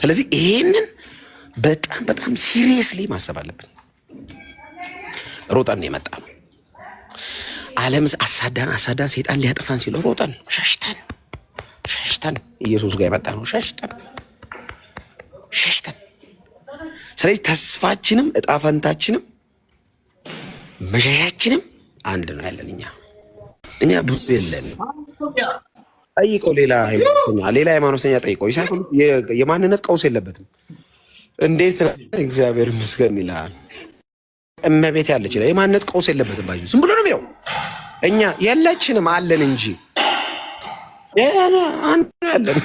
ስለዚህ ይሄንን በጣም ሲሪየስሊ ማሰብ አለብን። ሮጠን የመጣ ነው። ዓለም አሳዳን ሰይጣን ሊያጠፋን ሲል ሮጠን ሸሽተን ኢየሱስ ጋር የመጣ ነው። ሸሽተን ስለዚህ ተስፋችንም እጣፈንታችንም መሻሻችንም አንድ ነው ያለን እኛ ብዙ የለን። ጠይቀው ሌላ ሃይማኖተኛ ጠይቀው የማንነት ቀውስ የለበትም። እንዴት እግዚአብሔር ይመስገን ይላል። እመቤት ያለች የማንነት ቀውስ የለበትም። ባዩ ዝም ብሎ ነው የሚለው። እኛ የለችንም አለን እንጂ ያለን።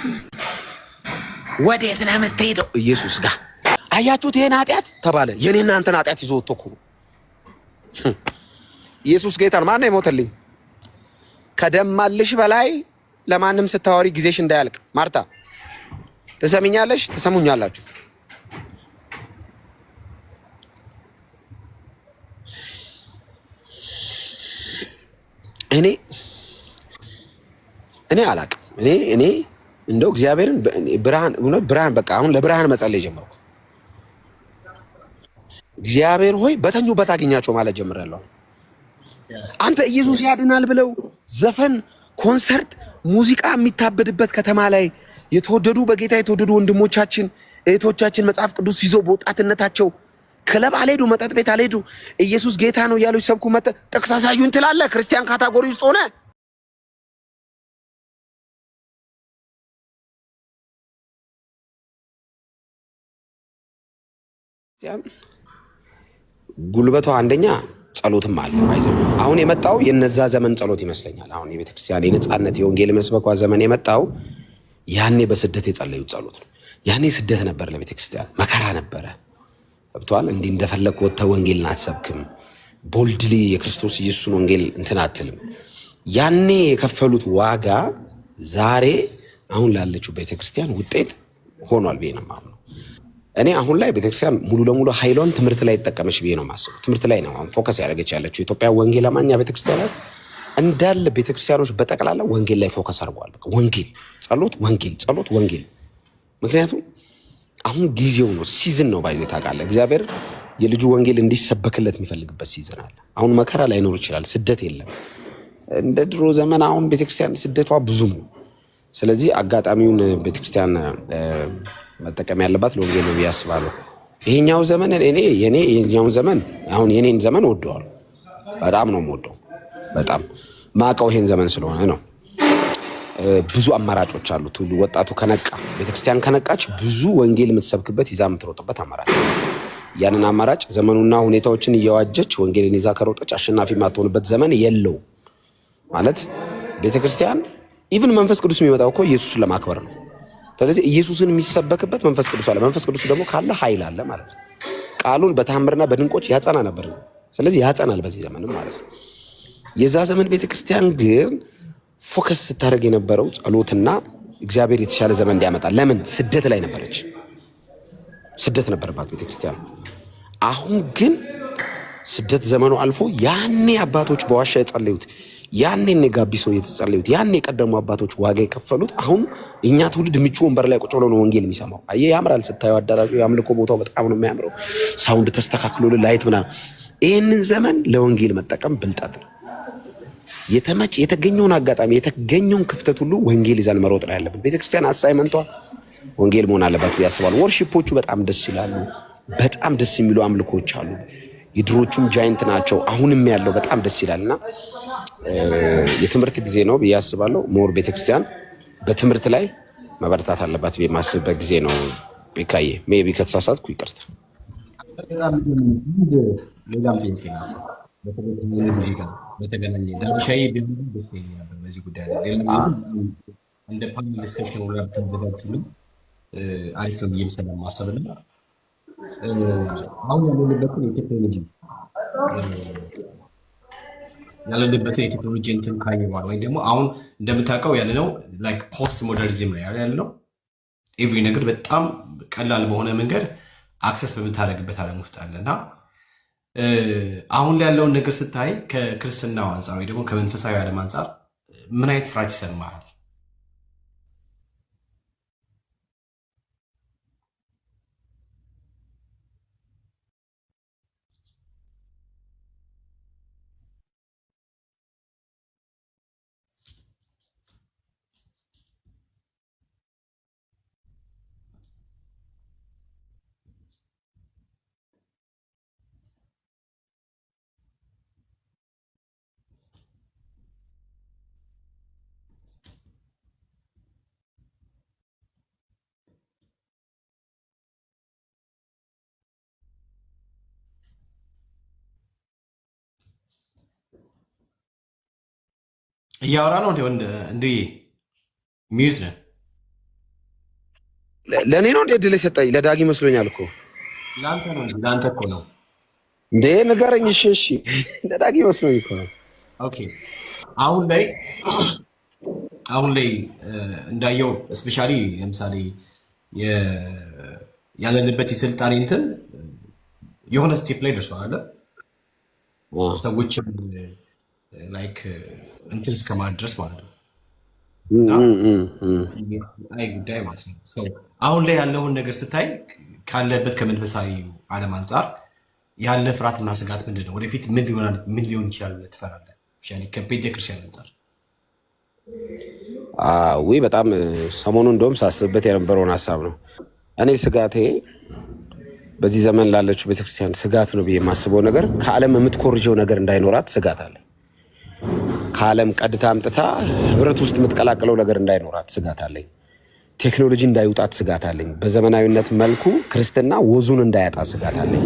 ወዴት ነው የምትሄደው? ኢየሱስ ጋር። አያችሁት? ይሄን ኃጢአት ተባለ። የኔና አንተን ኃጢአት ይዞ ወጥቶ እኮ ኢየሱስ ጌታን ማን ነው የሞተልኝ? ከደማልሽ በላይ ለማንም ስታወሪ ጊዜሽ እንዳያልቅ። ማርታ ትሰሚኛለሽ? ትሰሙኛላችሁ? እኔ አላቅም። እኔ እንደው እግዚአብሔርን ብርሃን በቃ አሁን ለብርሃን መጸለይ ጀመርኩ። እግዚአብሔር ሆይ በተኙበት አገኛቸው ማለት ጀምራለሁ። አንተ ኢየሱስ ያድናል ብለው ዘፈን፣ ኮንሰርት፣ ሙዚቃ የሚታበድበት ከተማ ላይ የተወደዱ በጌታ የተወደዱ ወንድሞቻችን እህቶቻችን መጽሐፍ ቅዱስ ይዘው በወጣትነታቸው ክለብ አልሄዱ፣ መጠጥ ቤት አልሄዱ፣ ኢየሱስ ጌታ ነው እያሉ ይሰብኩ ጥቅስ አሳዩን ትላለህ። ክርስቲያን ካታጎሪ ውስጥ ሆነ ጉልበቷ አንደኛ ጸሎትም አለ አይዘው። አሁን የመጣው የነዛ ዘመን ጸሎት ይመስለኛል። አሁን የቤተክርስቲያን የነጻነት የወንጌል መስበኳ ዘመን የመጣው ያኔ በስደት የጸለዩት ጸሎት ነው። ያኔ ስደት ነበር፣ ለቤተክርስቲያን መከራ ነበረ። ገብቷል? እንዲህ እንደፈለክ ወጥተህ ወንጌልን አትሰብክም፣ ቦልድሊ የክርስቶስ ኢየሱስን ወንጌል እንትን አትልም። ያኔ የከፈሉት ዋጋ ዛሬ አሁን ላለችው ቤተክርስቲያን ውጤት ሆኗል ብዬ ነው የማምነው። እኔ አሁን ላይ ቤተክርስቲያን ሙሉ ለሙሉ ኃይሏን ትምህርት ላይ ተጠቀመች ብዬ ነው የማስበው። ትምህርት ላይ ነው ፎከስ ያደረገች ያለችው ኢትዮጵያ ወንጌል አማኛ ቤተክርስቲያናት እንዳለ ቤተክርስቲያኖች በጠቅላላ ወንጌል ላይ ፎከስ አድርገዋል። ወንጌል፣ ጸሎት፣ ወንጌል። ምክንያቱም አሁን ጊዜው ነው፣ ሲዝን ነው። ባይዘ ታውቃለህ፣ እግዚአብሔር የልጁ ወንጌል እንዲሰበክለት የሚፈልግበት ሲዝን አለ። አሁን መከራ ላይኖር ይችላል፣ ስደት የለም እንደ ድሮ ዘመን። አሁን ቤተክርስቲያን ስደቷ ብዙም ነው። ስለዚህ አጋጣሚውን ቤተክርስቲያን መጠቀም ያለባት ለወንጌል ነው ብዬ አስባለሁ። ይሄኛው ዘመን የኛውን ዘመን አሁን የኔን ዘመን ወደዋለሁ፣ በጣም ነው የምወደው። በጣም ማቀው ይሄን ዘመን ስለሆነ ነው። ብዙ አማራጮች አሉት። ሁሉ ወጣቱ ከነቃ፣ ቤተክርስቲያን ከነቃች ብዙ ወንጌል የምትሰብክበት ይዛ የምትሮጥበት አማራጭ። ያንን አማራጭ ዘመኑና ሁኔታዎችን እየዋጀች ወንጌልን ይዛ ከሮጠች አሸናፊ የማትሆንበት ዘመን የለው ማለት። ቤተክርስቲያን ኢቭን መንፈስ ቅዱስ የሚመጣው እኮ ኢየሱስን ለማክበር ነው። ስለዚህ ኢየሱስን የሚሰበክበት መንፈስ ቅዱስ አለ። መንፈስ ቅዱስ ደግሞ ካለ ኃይል አለ ማለት ነው። ቃሉን በተአምርና በድንቆች ያጸና ነበር። ስለዚህ ያጸናል በዚህ ዘመንም ማለት ነው። የዛ ዘመን ቤተክርስቲያን ግን ፎከስ ስታደርግ የነበረው ጸሎትና እግዚአብሔር የተሻለ ዘመን እንዲያመጣ። ለምን? ስደት ላይ ነበረች፣ ስደት ነበረባት ቤተክርስቲያን። አሁን ግን ስደት ዘመኑ አልፎ ያኔ አባቶች በዋሻ የጸለዩት፣ ያኔ ጋቢሶ የተጸለዩት፣ ያኔ የቀደሙ አባቶች ዋጋ የከፈሉት፣ አሁን እኛ ትውልድ ምቹ ወንበር ላይ ቁጭ ብሎ ነው ወንጌል የሚሰማው። አየህ፣ ያምራል ስታየው፣ አዳራሹ የአምልኮ ቦታው በጣም ነው የሚያምረው፣ ሳውንድ ተስተካክሎ ላይት ምናምን። ይህንን ዘመን ለወንጌል መጠቀም ብልጠት ነው። የተገኘውን አጋጣሚ የተገኘውን ክፍተት ሁሉ ወንጌል ይዛን መሮጥ ነው ያለብን። ቤተክርስቲያን አሳይመንቷ ወንጌል መሆን አለባት ያስባሉ። ወርሺፖቹ በጣም ደስ ይላሉ። በጣም ደስ የሚሉ አምልኮች አሉ። የድሮቹም ጃይንት ናቸው። አሁንም ያለው በጣም ደስ ይላልና የትምህርት ጊዜ ነው ብዬ አስባለሁ። ሞር ቤተክርስቲያን በትምህርት ላይ መበረታት አለባት ብዬ የማስብበት ጊዜ ነው። ቢካዬ ሜቢ ከተሳሳትኩ ይቅርታ። በጣም ሌላም ጥያቄ ነው በተገናኘ ዳብሻዬ ቢሆን ደስ ይለኛል በዚህ ጉዳይ ላይ። ሌላ እንደ ፓነል ዲስከሽን ወላ ተዘጋጁልን አሪፍ ነው ብዬ ስለማስብ ነው። አሁን ያለንበትን የቴክኖሎጂ እንትን ካየዋል ወይ ደግሞ አሁን እንደምታውቀው ያለነው ላይክ ፖስት ሞደርኒዝም ነው ያለነው። ኤቭሪ ነገር በጣም ቀላል በሆነ መንገድ አክሰስ በምታደርግበት ዓለም ውስጥ አለና አሁን ላይ ያለውን ነገር ስታይ ከክርስትናው አንጻር ወይ ደግሞ ከመንፈሳዊ ዓለም አንጻር ምን አይነት ፍራች ይሰማሃል? እያወራ ነው እንዴ? ሚዩት ነህ? ለእኔ ነው እንዴ እድል የሰጠኝ? ለዳጊ መስሎኛል እኮ። ለአንተ ነው እንጂ ለአንተ እኮ ነው እንዴ? ንገረኝ። እሺ ለዳጊ መስሎኝ እኮ ነው። ኦኬ አሁን ላይ እንዳየው ስፔሻሊ ለምሳሌ ያለንበት የስልጣኔ እንትን የሆነ ስቴፕ ላይ ደርሷል አለ ሰዎችም ላይክ እንትን እስከማለት ድረስ ማለት ነው። አይ ጉዳይ ማለት ነው። አሁን ላይ ያለውን ነገር ስታይ ካለበት ከመንፈሳዊ ዓለም አንጻር ያለ ፍርሃትና ስጋት ምንድን ነው? ወደፊት ምን ሊሆን ይችላል ብለህ ትፈራለህ? ከቤተክርስቲያን አንጻር ወይ በጣም ሰሞኑ እንደውም ሳስብበት የነበረውን ሀሳብ ነው። እኔ ስጋቴ በዚህ ዘመን ላለችው ቤተክርስቲያን ስጋት ነው ብዬ የማስበው ነገር ከዓለም የምትኮርጀው ነገር እንዳይኖራት ስጋት አለ። ከዓለም ቀድታ አምጥታ ህብረት ውስጥ የምትቀላቅለው ነገር እንዳይኖራት ስጋት አለኝ። ቴክኖሎጂ እንዳይውጣት ስጋት አለኝ። በዘመናዊነት መልኩ ክርስትና ወዙን እንዳያጣ ስጋት አለኝ።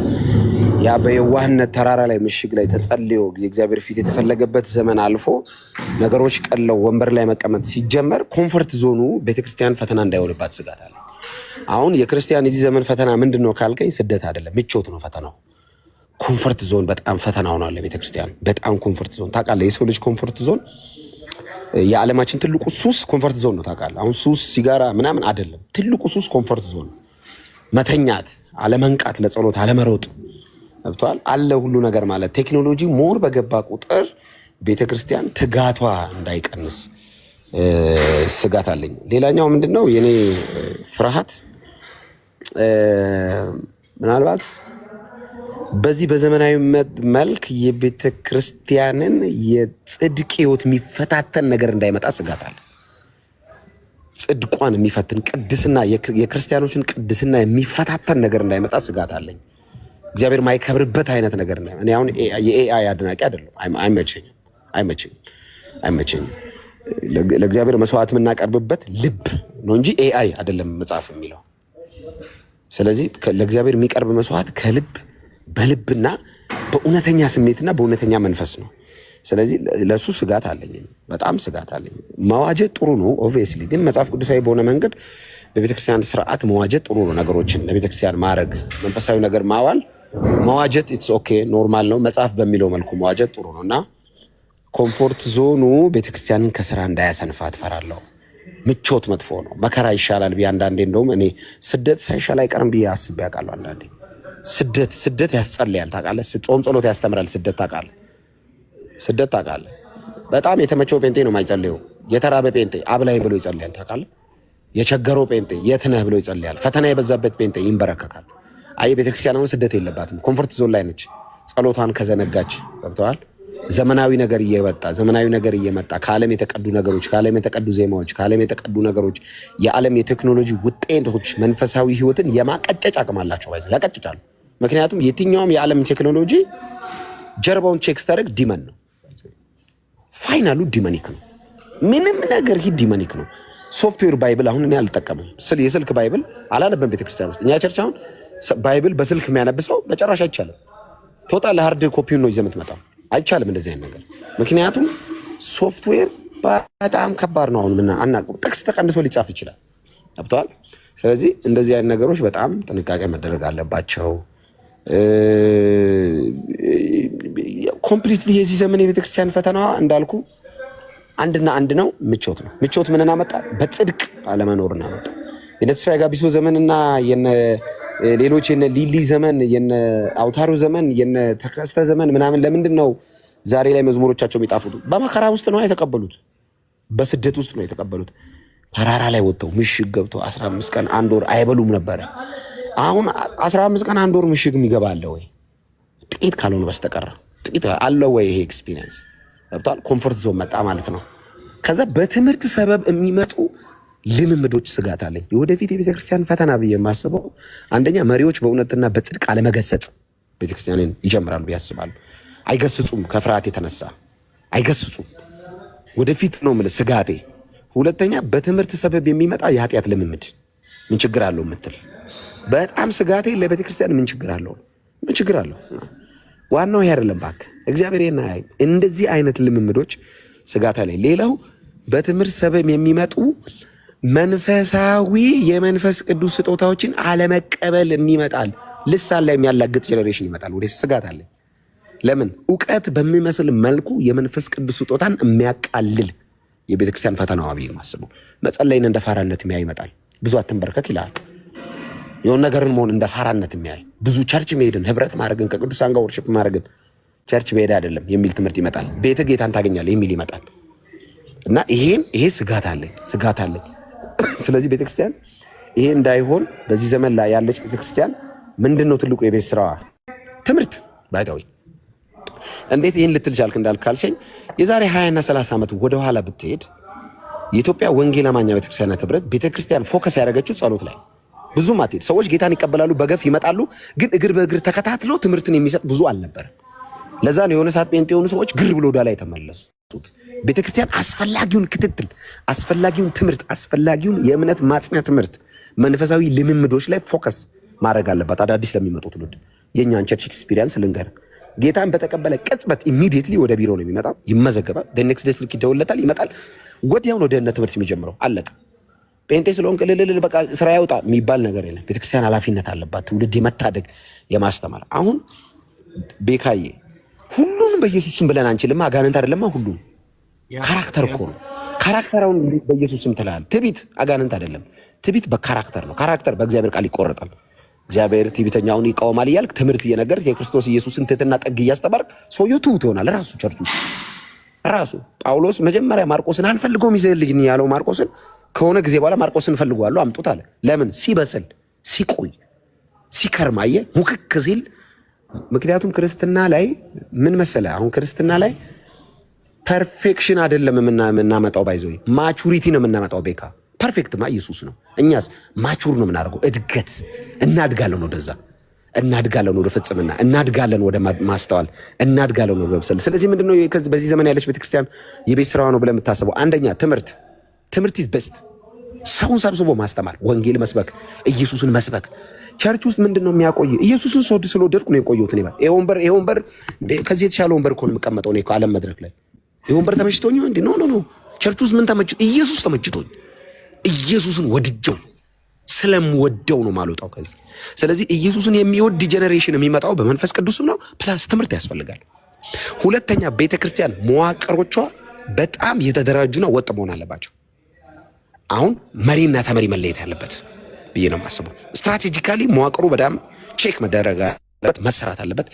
ያ በየዋህነት ተራራ ላይ ምሽግ ላይ ተጸልዮ እግዚአብሔር ፊት የተፈለገበት ዘመን አልፎ ነገሮች ቀለው ወንበር ላይ መቀመጥ ሲጀመር ኮምፎርት ዞኑ ቤተክርስቲያን ፈተና እንዳይሆንባት ስጋት አለኝ። አሁን የክርስቲያን የዚህ ዘመን ፈተና ምንድን ነው ካልከኝ፣ ስደት አይደለም፣ ምቾት ነው ፈተናው። ኮምፎርት ዞን በጣም ፈተና ሆኗል ቤተክርስቲያን። በጣም ኮምፎርት ዞን ታውቃለህ። የሰው ልጅ ኮምፎርት ዞን የዓለማችን ትልቁ ሱስ ኮምፎርት ዞን ነው ታውቃለህ። አሁን ሱስ ሲጋራ ምናምን አይደለም፣ ትልቁ ሱስ ኮምፎርት ዞን፣ መተኛት፣ አለመንቃት፣ ለጸሎት አለመሮጥ ገብቷል አለ ሁሉ ነገር ማለት። ቴክኖሎጂ ሞር በገባ ቁጥር ቤተክርስቲያን ትጋቷ እንዳይቀንስ ስጋት አለኝ። ሌላኛው ምንድነው የኔ ፍርሃት፣ ምናልባት በዚህ በዘመናዊ መልክ የቤተክርስቲያንን የጽድቅ ህይወት የሚፈታተን ነገር እንዳይመጣ ስጋት አለ። ጽድቋን የሚፈትን ቅድስና፣ የክርስቲያኖችን ቅድስና የሚፈታተን ነገር እንዳይመጣ ስጋት አለኝ። እግዚአብሔር ማይከብርበት አይነት ነገር እንዳይመጣ። እኔ አሁን የኤአይ አድናቂ አይደለም፣ አይመቸኝም። ለእግዚአብሔር መስዋዕት የምናቀርብበት ልብ ነው እንጂ ኤአይ አይደለም መጽሐፍ የሚለው። ስለዚህ ለእግዚአብሔር የሚቀርብ መስዋዕት ከልብ በልብና በእውነተኛ ስሜትና በእውነተኛ መንፈስ ነው። ስለዚህ ለሱ ስጋት አለኝ፣ በጣም ስጋት አለኝ። መዋጀት ጥሩ ነው ኦብቪየስሊ፣ ግን መጽሐፍ ቅዱሳዊ በሆነ መንገድ በቤተክርስቲያን ስርዓት መዋጀት ጥሩ ነው። ነገሮችን ለቤተክርስቲያን ማድረግ፣ መንፈሳዊ ነገር ማዋል፣ መዋጀት ኢትስ ኦኬ ኖርማል ነው። መጽሐፍ በሚለው መልኩ መዋጀት ጥሩ ነው እና ኮምፎርት ዞኑ ቤተክርስቲያንን ከስራ እንዳያሰንፋት ፈራለሁ። ምቾት መጥፎ ነው፣ መከራ ይሻላል ብዬ አንዳንዴ እንደውም እኔ ስደት ሳይሻል አይቀርም ብዬ አስቤ አውቃለሁ። አንዳንዴ ስደት ያስጸልያል ታውቃለህ። ጾም ጸሎት ያስተምራል። ስደት ታውቃለህ። በጣም የተመቸው ጴንጤ ነው የማይጸልየው። የተራበ ጴንጤ አብላይ ብሎ ይጸልያል ታውቃለህ። የቸገረው ጴንጤ የት ነህ ብሎ ይጸልያል። ፈተና የበዛበት ጴንጤ ይንበረከካል። አይ ቤተክርስቲያን አሁን ስደት የለባትም፣ ኮምፎርት ዞን ላይ ነች። ጸሎቷን ከዘነጋች ገብተዋል። ዘመናዊ ነገር እየመጣ ከዓለም የተቀዱ ነገሮች፣ ከዓለም የተቀዱ ዜማዎች፣ ከዓለም የተቀዱ ነገሮች፣ የዓለም የቴክኖሎጂ ውጤቶች መንፈሳዊ ህይወትን የማቀጨጭ አቅም አላቸው። ያቀጭጫሉ። ምክንያቱም የትኛውም የዓለም ቴክኖሎጂ ጀርባውን ቼክ ስታደርግ ዲመን ነው። ፋይናሉ ዲመኒክ ነው። ምንም ነገር ዲመኒክ ነው። ሶፍትዌር ባይብል አሁን እኔ አልጠቀምም። የስልክ ባይብል አላነበም ቤተክርስቲያን ውስጥ። እኛ ቸርች አሁን ባይብል በስልክ የሚያነብሰው በጨራሽ አይቻልም። ቶታል ሃርድ ኮፒውን ነው ይዘህ የምትመጣው። አይቻልም እንደዚህ አይነት ነገር። ምክንያቱም ሶፍትዌር በጣም ከባድ ነው። አሁን አናውቅም፣ ጥቅስ ተቀንሶ ሊጻፍ ይችላል። ገብቶሃል? ስለዚህ እንደዚህ አይነት ነገሮች በጣም ጥንቃቄ መደረግ አለባቸው። ኮምፕሊትሊ የዚህ ዘመን የቤተክርስቲያን ፈተናዋ እንዳልኩ አንድና አንድ ነው፣ ምቾት ነው። ምቾት ምንን አመጣ? በጽድቅ አለመኖርን አመጣ። የነ ተስፋዬ ጋቢሶ ዘመንና የነ ሌሎች የነ ሊሊ ዘመን፣ የነ አውታሩ ዘመን፣ የነ ተከስተ ዘመን ምናምን ለምንድን ነው ዛሬ ላይ መዝሙሮቻቸው የሚጣፉት? በመከራ ውስጥ ነው የተቀበሉት፣ በስደት ውስጥ ነው የተቀበሉት። ተራራ ላይ ወጥተው ምሽግ ገብተው 15 ቀን 1 ወር አይበሉም ነበረ። አሁን 15 ቀን 1 ወር ምሽግ የሚገባ አለ ወይ? ጥቂት ካልሆነ በስተቀር ጥቂት አለ ወይ? ይሄ ኤክስፒሪየንስ ገብቷል። ኮምፎርት ዞን መጣ ማለት ነው። ከዛ በትምህርት ሰበብ የሚመጡ ልምምዶች ስጋት አለኝ። የወደፊት የቤተክርስቲያን ፈተና ብዬ የማስበው አንደኛ መሪዎች በእውነትና በጽድቅ አለመገሰጽ ቤተክርስቲያንን ይጀምራሉ ብዬ አስባለሁ። አይገስጹም፣ ከፍርሃት የተነሳ አይገስጹም። ወደፊት ነው የምልህ ስጋቴ። ሁለተኛ በትምህርት ሰበብ የሚመጣ የኃጢአት ልምምድ ምን ችግር አለው የምትል በጣም ስጋቴ ለቤተክርስቲያን ምን ችግር አለው? ዋናው ይሄ አይደለም እባክህ። እግዚአብሔር እንደዚህ አይነት ልምምዶች ስጋት አለኝ። ሌላው በትምህርት ሰበብ የሚመጡ መንፈሳዊ የመንፈስ ቅዱስ ስጦታዎችን አለመቀበል የሚመጣል ልሳን ላይ የሚያላግጥ ጀኔሬሽን ይመጣል። ወደፊት ስጋት አለኝ። ለምን እውቀት በሚመስል መልኩ የመንፈስ ቅዱስ ስጦታን የሚያቃልል የቤተክርስቲያን ፈተናዋ ብዬ ማስበው። መጸለይን እንደ ፋራነት የሚያይ ይመጣል። ብዙ አትንበርከክ ይላል። የሆነ ነገርን መሆን እንደ ፋራነት የሚያይ ብዙ ቸርች መሄድን ህብረት ማድረግን ከቅዱሳን ጋር ወርሽፕ ማድረግን ቸርች መሄድ አይደለም የሚል ትምህርት ይመጣል። ቤት ጌታን ታገኛለህ የሚል ይመጣል። እና ይሄ ስጋት አለኝ። ስለዚህ ቤተክርስቲያን ይሄ እንዳይሆን በዚህ ዘመን ላይ ያለች ቤተክርስቲያን ምንድነው ትልቁ የቤት ስራዋ? ትምህርት ባይታዊ እንዴት ይህን ልትል ቻልክ እንዳልካልሸኝ የዛሬ 20 እና 30 ዓመት ወደ ኋላ ብትሄድ የኢትዮጵያ ወንጌል አማኛ ቤተክርስቲያናት ህብረት ቤተክርስቲያን ፎከስ ያደረገችው ጸሎት ላይ ብዙም አትሄድ። ሰዎች ጌታን ይቀበላሉ፣ በገፍ ይመጣሉ፣ ግን እግር በእግር ተከታትለው ትምህርትን የሚሰጥ ብዙ አልነበረ። ለዛ ነው የሆነ ሰዓት ጴንጤ የሆኑ ሰዎች ግር ብሎ ወደ ላይ ተመለሱት። ቤተክርስቲያን አስፈላጊውን ክትትል፣ አስፈላጊውን ትምህርት፣ አስፈላጊውን የእምነት ማጽኛ ትምህርት፣ መንፈሳዊ ልምምዶች ላይ ፎከስ ማድረግ አለባት። አዳዲስ ለሚመጡ ትውልድ የእኛን ቸርች ኤክስፒሪየንስ ልንገር። ጌታን በተቀበለ ቅጽበት ኢሚዲየትሊ ወደ ቢሮ ነው የሚመጣው፣ ይመዘገባል። ኔክስት ዴይ ስልክ ይደውልለታል፣ ይመጣል። ወዲያው ነው ደህንነት ትምህርት የሚጀምረው። አለቀ። ጴንጤ ስለሆንክ ልልል በቃ ስራ ያውጣ የሚባል ነገር የለም። ቤተክርስቲያን ኃላፊነት አለባት፣ ትውልድ የመታደግ የማስተማር። አሁን ቤካዬ ሁሉንም በኢየሱስ ስም ብለን አንችልማ። አጋንንት አይደለማ ሁሉም ካራክተር እኮ ነው። ካራክተራውን በኢየሱስ ስም ትላለህ። ትቢት አጋንንት አይደለም። ትቢት በካራክተር ነው። ካራክተር በእግዚአብሔር ቃል ይቆረጣል። እግዚአብሔር ትዕቢተኛውን ይቃወማል እያልክ ትምህርት እየነገር የክርስቶስ ኢየሱስን ትህትና ጥግ እያስተማርክ ሰውየው ትሁት ይሆናል። ራሱ ቸርች ውስጥ ራሱ ጳውሎስ መጀመሪያ ማርቆስን አልፈልገውም ይዘህ ልጅ ያለው ማርቆስን ከሆነ ጊዜ በኋላ ማርቆስን ፈልጓለሁ አምጡት አለ። ለምን? ሲበስል ሲቆይ ሲከርማየ ሙክክ ሲል። ምክንያቱም ክርስትና ላይ ምን መሰለ፣ አሁን ክርስትና ላይ ፐርፌክሽን አይደለም የምናመጣው፣ ባይዘው ማቹሪቲ ነው የምናመጣው። ቤካ ፐርፌክትማ ኢየሱስ ነው። እኛስ ማቹር ነው የምናደርገው። እድገት እናድጋለን፣ ወደዛ እናድጋለን፣ ወደ ፍጽምና እናድጋለን፣ ወደ ማስተዋል እናድጋለን፣ ወደ መብሰል። ስለዚህ ምንድነው በዚህ ዘመን ያለች ቤተክርስቲያን የቤት ስራዋ ነው ብለህ የምታስበው? አንደኛ ትምህርት ኢዝ ቤስት። ሰውን ሰብስቦ ማስተማር፣ ወንጌል መስበክ፣ ኢየሱስን መስበክ። ቸርች ውስጥ ምንድነው የሚያቆይ? ኢየሱስን ስለወደድኩ ነው የቆየሁት። ይሄ ወንበር ከዚህ የተሻለ ወንበር እኮ ነው የምቀመጠው እኔ ዓለም መድረክ ላይ። ይሄ ወንበር ተመችቶኝ እንዴ? ኖ። ቸርች ውስጥ ምን ተመችቶ? ኢየሱስ ተመችቶኝ፣ ኢየሱስን ወድጀው ስለምወደው ነው ማልወጣው ከዚህ። ስለዚህ ኢየሱስን የሚወድ ጄኔሬሽን የሚመጣው በመንፈስ ቅዱስም ነው። ፕላስ ትምህርት ያስፈልጋል። ሁለተኛ ቤተክርስቲያን መዋቅሮቿ በጣም የተደራጁና ወጥ መሆን አለባቸው። አሁን መሪና ተመሪ መለየት ያለበት ብዬ ነው የማስበው። ስትራቴጂካሊ መዋቅሩ በጣም ቼክ መደረግ አለበት፣ መሰራት አለበት፣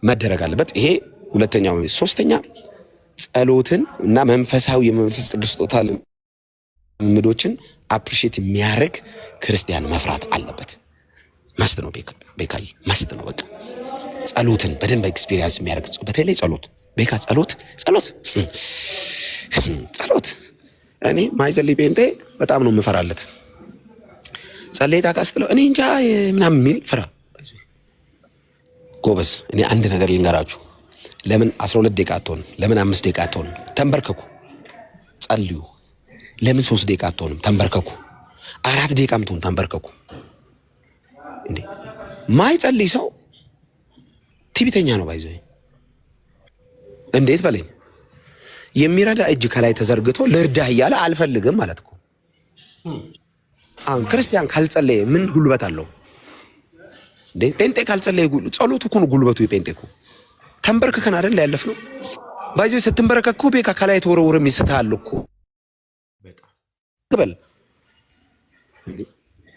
መደረግ አለበት። ይሄ ሁለተኛው። ሶስተኛ ጸሎትን እና መንፈሳዊ የመንፈስ ቅዱስ ስጦታ ልምዶችን አፕሪሼት የሚያደርግ ክርስቲያን መፍራት አለበት። መስት ነው ቤካይ፣ መስት ነው በቃ። ጸሎትን በደንብ ኤክስፒሪየንስ የሚያደርግ በተለይ ጸሎት ቤካ ጸሎት እኔ ማይጸልይ ጴንጤ በጣም ነው የምፈራለት። ጸለይ ታቃስትለው እኔ እንጃ ምናምን የሚል ፍራ ጎበዝ። እኔ አንድ ነገር ልንገራችሁ። ለምን 12 ደቂቃ አትሆንም? ለምን 5 ደቂቃ አትሆንም? ተንበርከኩ፣ ጸልዩ። ለምን 3 ደቂቃ አትሆንም? ተንበርከኩ። 4 ደቂቃም ትሆን ተንበርከኩ። እንዴ ማይጸልይ ሰው ትዕቢተኛ ነው ባይዘው። እንዴት በለኝ። የሚረዳ እጅ ከላይ ተዘርግቶ ልርዳህ እያለ አልፈልግም ማለት እኮ። አሁን ክርስቲያን ካልጸለየ ምን ጉልበት አለው እንዴ? ጴንጤ ካልጸለየ ጸሎቱ እኮ ነው ጉልበቱ። የጴንጤ እኮ ተንበርከከን አይደል ያለፍነው? ባይዘው ስትንበረከክ እኮ ቤካ ከላይ ተወረውርም ይስተሃል እኮ። በል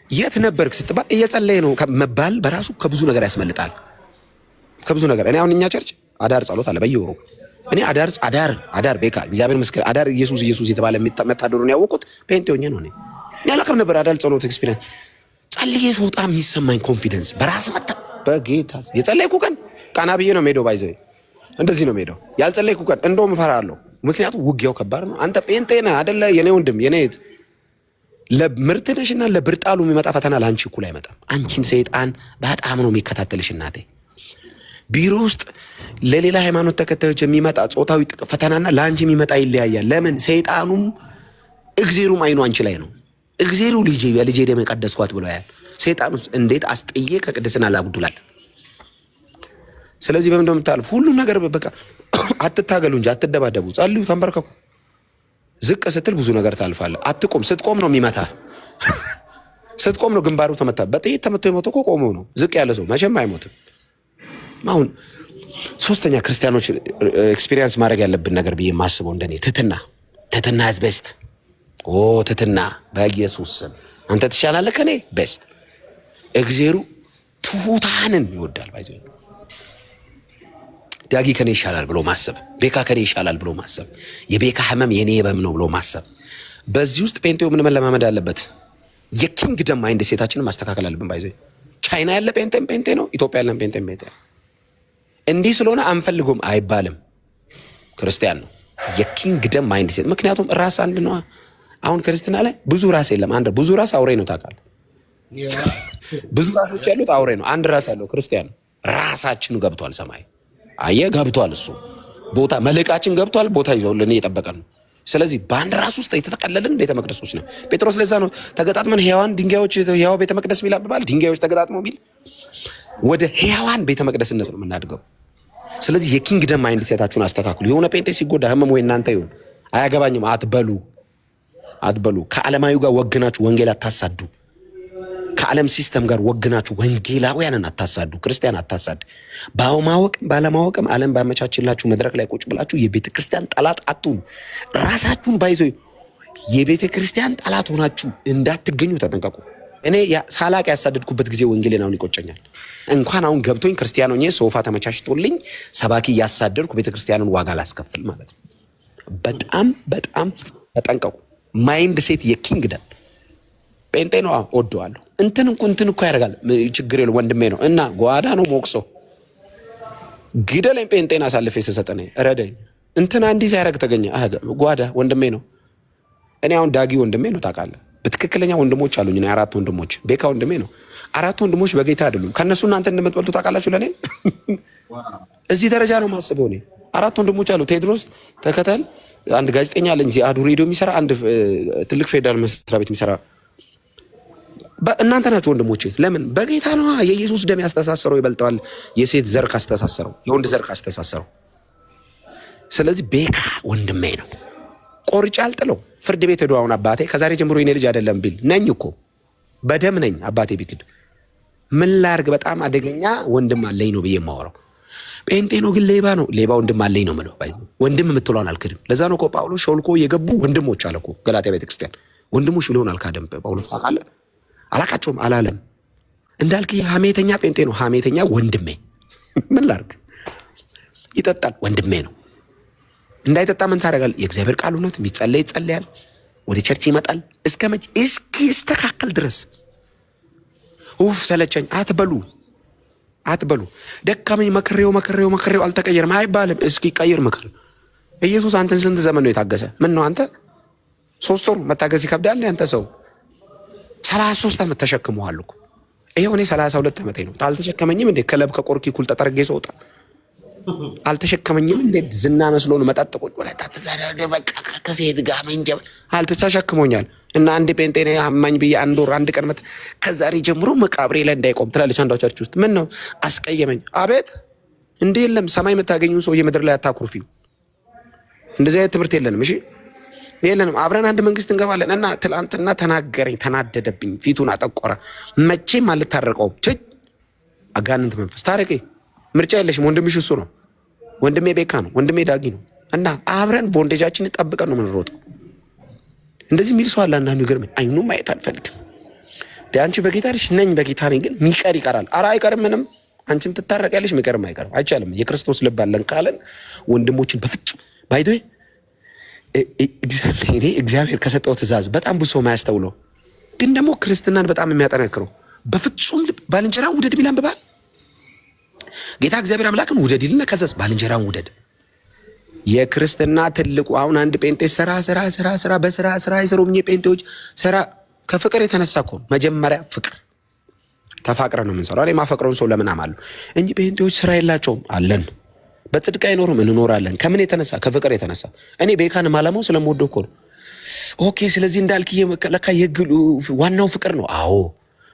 የት ነበርክ ስትባል እየጸለየ ነው መባል በራሱ ከብዙ ነገር ያስመልጣል። ከብዙ ነገር። እኔ አሁን እኛ ቸርች አዳር ጸሎት አለ በየወሩ። እኔ አዳር ቤካ እግዚአብሔር መስከረ አዳር ኢየሱስ የተባለ መታደሩን ያወቁት ጴንጤ ሆኜ ነው። እኔ አላውቅም ነበር አዳር ጸሎት ኤክስፒሪየንስ። ጸልዬ ስወጣ የሚሰማኝ ኮንፊደንስ በራስ መጣ። በጌታ የጸለይኩ ቀን ቃና ብዬ ነው የምሄደው። ባይዘው እንደዚህ ነው የምሄደው። ያልጸለይኩ ቀን እንደውም እፈራለሁ። ምክንያቱም ውጊያው ከባድ ነው። አንተ ጴንጤ ነህ አይደለ? የኔ ወንድም የኔ እህት፣ ለምርትነሽና ለብርጣሉ የሚመጣ ፈተና ለአንቺ እኩል አይመጣም። አንቺን ሰይጣን በጣም ነው የሚከታተልሽ እናቴ። ቢሮ ውስጥ ለሌላ ሃይማኖት ተከታዮች የሚመጣ ጾታዊ ፈተናና ለአንቺ የሚመጣ ይለያያል። ለምን? ሰይጣኑም እግዚአብሔሩም አይኑ አንቺ ላይ ነው። እግዚአብሔሩ ልጄ ደም ቀደስኳት ብሎ ያያል። ሰይጣኑ እንዴት አስጥዬ ከቅድስና ላጉድላት። ስለዚህ በምን እንደምታልፍ ሁሉ ነገር በቃ አትታገሉ እንጂ አትደባደቡ። ጸልዩ፣ ተንበርከኩ። ዝቅ ስትል ብዙ ነገር ታልፋለህ። አትቆም። ስትቆም ነው የሚመታ። ስትቆም ነው ግንባሩ ተመታ። በጥይት ተመቶ የሞተው እኮ ቆሞ ነው። ዝቅ ያለ ሰው መቼም አይሞትም። አሁን ሶስተኛ ክርስቲያኖች ኤክስፒሪየንስ ማድረግ ያለብን ነገር ብዬ የማስበው እንደኔ ትትና is best። ትትና በኢየሱስ ስም አንተ ትሻላለህ ከኔ ቤስት። እግዚአብሔሩ ትሁታንን ይወዳል። ባይዘው ዳጊ ከኔ ይሻላል ብሎ ማሰብ፣ ቤካ ከኔ ይሻላል ብሎ ማሰብ፣ የቤካ ህመም የኔ ህመም ነው ብሎ ማሰብ። በዚህ ውስጥ ጴንጤው ምን መለማመድ አለበት? የኪንግደም ማይንድ ሴታችንን ማስተካከል አለብን። ባይዘው ቻይና ያለ ጴንጤ ነው፣ ኢትዮጵያ ያለ ጴንጤ እንዲህ ስለሆነ አንፈልጉም አይባልም። ክርስቲያን ነው የኪንግደም ማይንድ ሴት። ምክንያቱም ራስ አንድ ነው። አሁን ክርስትና ላይ ብዙ ራስ የለም። አንድ ብዙ ራስ አውሬ ነው ታውቃለህ። ብዙ ራሶች ያሉት አውሬ ነው። አንድ ራስ ያለው ክርስቲያን ነው። ራሳችን ገብቷል። ሰማይ አየ ገብቷል። እሱ ቦታ መልእቃችን ገብቷል። ቦታ ይዘውልን እየጠበቀን ነው። ስለዚህ በአንድ ራስ ውስጥ የተጠቀለልን ቤተ መቅደሶች ነው። ጴጥሮስ ለዛ ነው ተገጣጥመን ሕያዋን ድንጋዮች ሕያው ቤተ መቅደስ ሚል አባባል ድንጋዮች ተገጣጥመው ሚል ወደ ሕያዋን ቤተ መቅደስነት ነው የምናድገው። ስለዚህ የኪንግደም ማይንድ ሴታችሁን አስተካክሉ። የሆነ ጴንጤ ሲጎዳ ህመም ወይ እናንተ ይሁን አያገባኝም አትበሉ። ከዓለማዊው ጋር ወግናችሁ ወንጌል አታሳዱ። ከዓለም ሲስተም ጋር ወግናችሁ ወንጌላውያንን አታሳዱ። ክርስቲያን አታሳድ። ባለማወቅም ባለማወቅም ዓለም ባመቻችላችሁ መድረክ ላይ ቁጭ ብላችሁ የቤተ ክርስቲያን ጠላት አትሁኑ። ራሳችሁን ባይዘው የቤተ ክርስቲያን ጠላት ሆናችሁ እንዳትገኙ ተጠንቀቁ። እኔ ሳላቅ ያሳደድኩበት ጊዜ ወንጌልን አሁን ይቆጨኛል። እንኳን አሁን ገብቶኝ ክርስቲያን ሆኜ ሶፋ ተመቻችቶልኝ ሰባኪ ያሳደድኩ ቤተ ክርስቲያንን ዋጋ ላስከፍል ማለት ነው። በጣም ተጠንቀቁ። ማይንድ ሴት የኪንግደም ጴንጤ ነው። ወደዋለሁ እንትን እኮ ያደርጋል። ችግር የለም ወንድሜ ነው እና ጓዳ ነው ሞክሶ ግደለኝ። ጴንጤን አሳልፌ ስሰጠኝ ረደኝ። እንትን አንዲህ ሲያደርግ ተገኘ ጓዳ ወንድሜ ነው። እኔ አሁን ዳጊ ወንድሜ ነው ታውቃለህ። በትክክለኛ ወንድሞች አሉኝ። እኔ 4 ወንድሞች። ቤካ ወንድሜ ነው። 4 ወንድሞች በጌታ አይደሉም። ከነሱ እናንተ እንደምትበልጡ ታውቃላችሁ። ለኔ እዚህ ደረጃ ነው ማስበው። እኔ 4 ወንድሞች አሉ። ቴድሮስ ተከተል አንድ ጋዜጠኛ አለኝ እዚህ አዱ ሬዲዮ የሚሰራ አንድ ትልቅ ፌደራል መስሪያ ቤት የሚሰራ እናንተ ናችሁ ወንድሞቼ። ለምን? በጌታ ነው። የኢየሱስ ደም ያስተሳሰረው ይበልጠዋል የሴት ዘር ካስተሳሰረው የወንድ ዘር ካስተሳሰረው። ስለዚህ ቤካ ወንድሜ ነው። ቆርጬ አልጥለው። ፍርድ ቤት ሄዶ አሁን አባቴ ከዛሬ ጀምሮ የኔ ልጅ አይደለም ቢል ነኝ እኮ በደም ነኝ። አባቴ ቢክድ ምን ላርግ? በጣም አደገኛ ወንድም አለኝ ነው ብዬ የማወራው። ጴንጤ ነው ግን ሌባ ወንድም አለኝ ነው የምለው። ወንድም የምትለውን አልክድም። ለዛ ነው እኮ ጳውሎስ ሾልኮ የገቡ ወንድሞች አለ እኮ ገላትያ ቤተክርስቲያን። ወንድሞች ብለውን አልካደም ጳውሎስ ታውቃለህ። አላቃቸውም አላለም። እንዳልክ ሐሜተኛ ጴንጤ ነው። ሐሜተኛ ወንድሜ ምን ላርግ? ይጠጣል ወንድሜ ነው። እንዳይጠጣ ምን ታደርጋለህ? የእግዚአብሔር ቃል እውነት የሚጸለይ ይጸለያል። ወደ ቸርች ይመጣል። እስከ መቼ? እስኪስተካከል ድረስ። ሰለቸኝ አትበሉ። ደካመኝ መክሬው አልተቀየርም አይባልም። እስኪቀየር ምክር። ኢየሱስ አንተን ስንት ዘመን ነው የታገሰ? ምን ነው አንተ 3 ወር መታገስ ይከብዳል? አንተ ሰው 33 ዓመት ተሸክመዋል እኮ። ይሄው እኔ 32 ዓመቴ ነው። አልተሸከመኝም እንዴ? ክለብ ከቆርኪ ኩል ተጠርጌ ሰውጣ አልተሸከመኝም እንዴ? ዝና መስሎ ነው መጠጥ ቁጭ ብለህ ታተዛራደ በቃ ከሴት ጋር መንጀብ አልተሸክሞኛል። እና አንድ ጴንጤ ነኝ አማኝ ብዬ 1 ወር 1 ቀን ከዛሬ ጀምሮ መቃብሬ ላይ እንዳይቆም ትላለች አንዷ ቸርች ውስጥ። ምን ነው አስቀየመኝ? አቤት እንዴ! የለም ሰማይ የምታገኙ ሰው የምድር ላይ አታኩርፊው። እንደዚህ አይነት ትምህርት የለንም። እሺ የለንም። አብረን አንድ መንግስት እንገባለን። እና ትላንትና ተናገረኝ፣ ተናደደብኝ፣ ፊቱን አጠቆረ። መቼም አልታረቀውም። አጋንንት መንፈስ ታረቀ። ምርጫ የለሽም። ወንድምሽ እሱ ነው። ወንድሜ ቤካ ነው። ወንድሜ ዳጊ ነው። እና አብረን ቦንዴጃችንን ጠብቀን ነው የምንሮጠው። እንደዚህ የሚል ሰው አለ። አንዳንዱ ይገርመኝ። አይኑም ማየት አልፈልግም። አንቺ በጌታ ልጅ ነኝ፣ በጌታ ነኝ፣ ግን ሚቀር ይቀራል። ኧረ አይቀርም ምንም። አንቺም ትታረቂያለሽ፣ ሚቀርም አይቀርም። አይቻልም። የክርስቶስ ልብ አለን ካለን ወንድሞችን በፍጹም ባይዶ እግዚአብሔር ከሰጠው ትእዛዝ በጣም ብዙ ሰው ማያስተውለው ግን ደግሞ ክርስትናን በጣም የሚያጠነክረው በፍጹም ልብ ባልንጀራን ውደድ ቢል አንብባል። ጌታ እግዚአብሔር አምላክን ውደድ ይልና ከዛስ ባልንጀራን ውደድ። የክርስትና ትልቁ አሁን አንድ ጴንጤ ስራ በስራ አይሰሩም። ጴንጤዎች ስራ ከፍቅር የተነሳ እኮ መጀመሪያ ፍቅር ተፋቅረ ነው የምንሰራው። እኔ ማፈቅረውን ሰው ለምን አማለሁ እንጂ ጴንጤዎች ስራ የላቸውም። አለን በጽድቅ አይኖሩም። እንኖራለን። ከምን የተነሳ? ከፍቅር የተነሳ። እኔ ቤካን ማለማው ስለምወደው እኮ ነው። ኦኬ። ስለዚህ እንዳልክ ለካ የህግ ዋናው ፍቅር ነው። አዎ።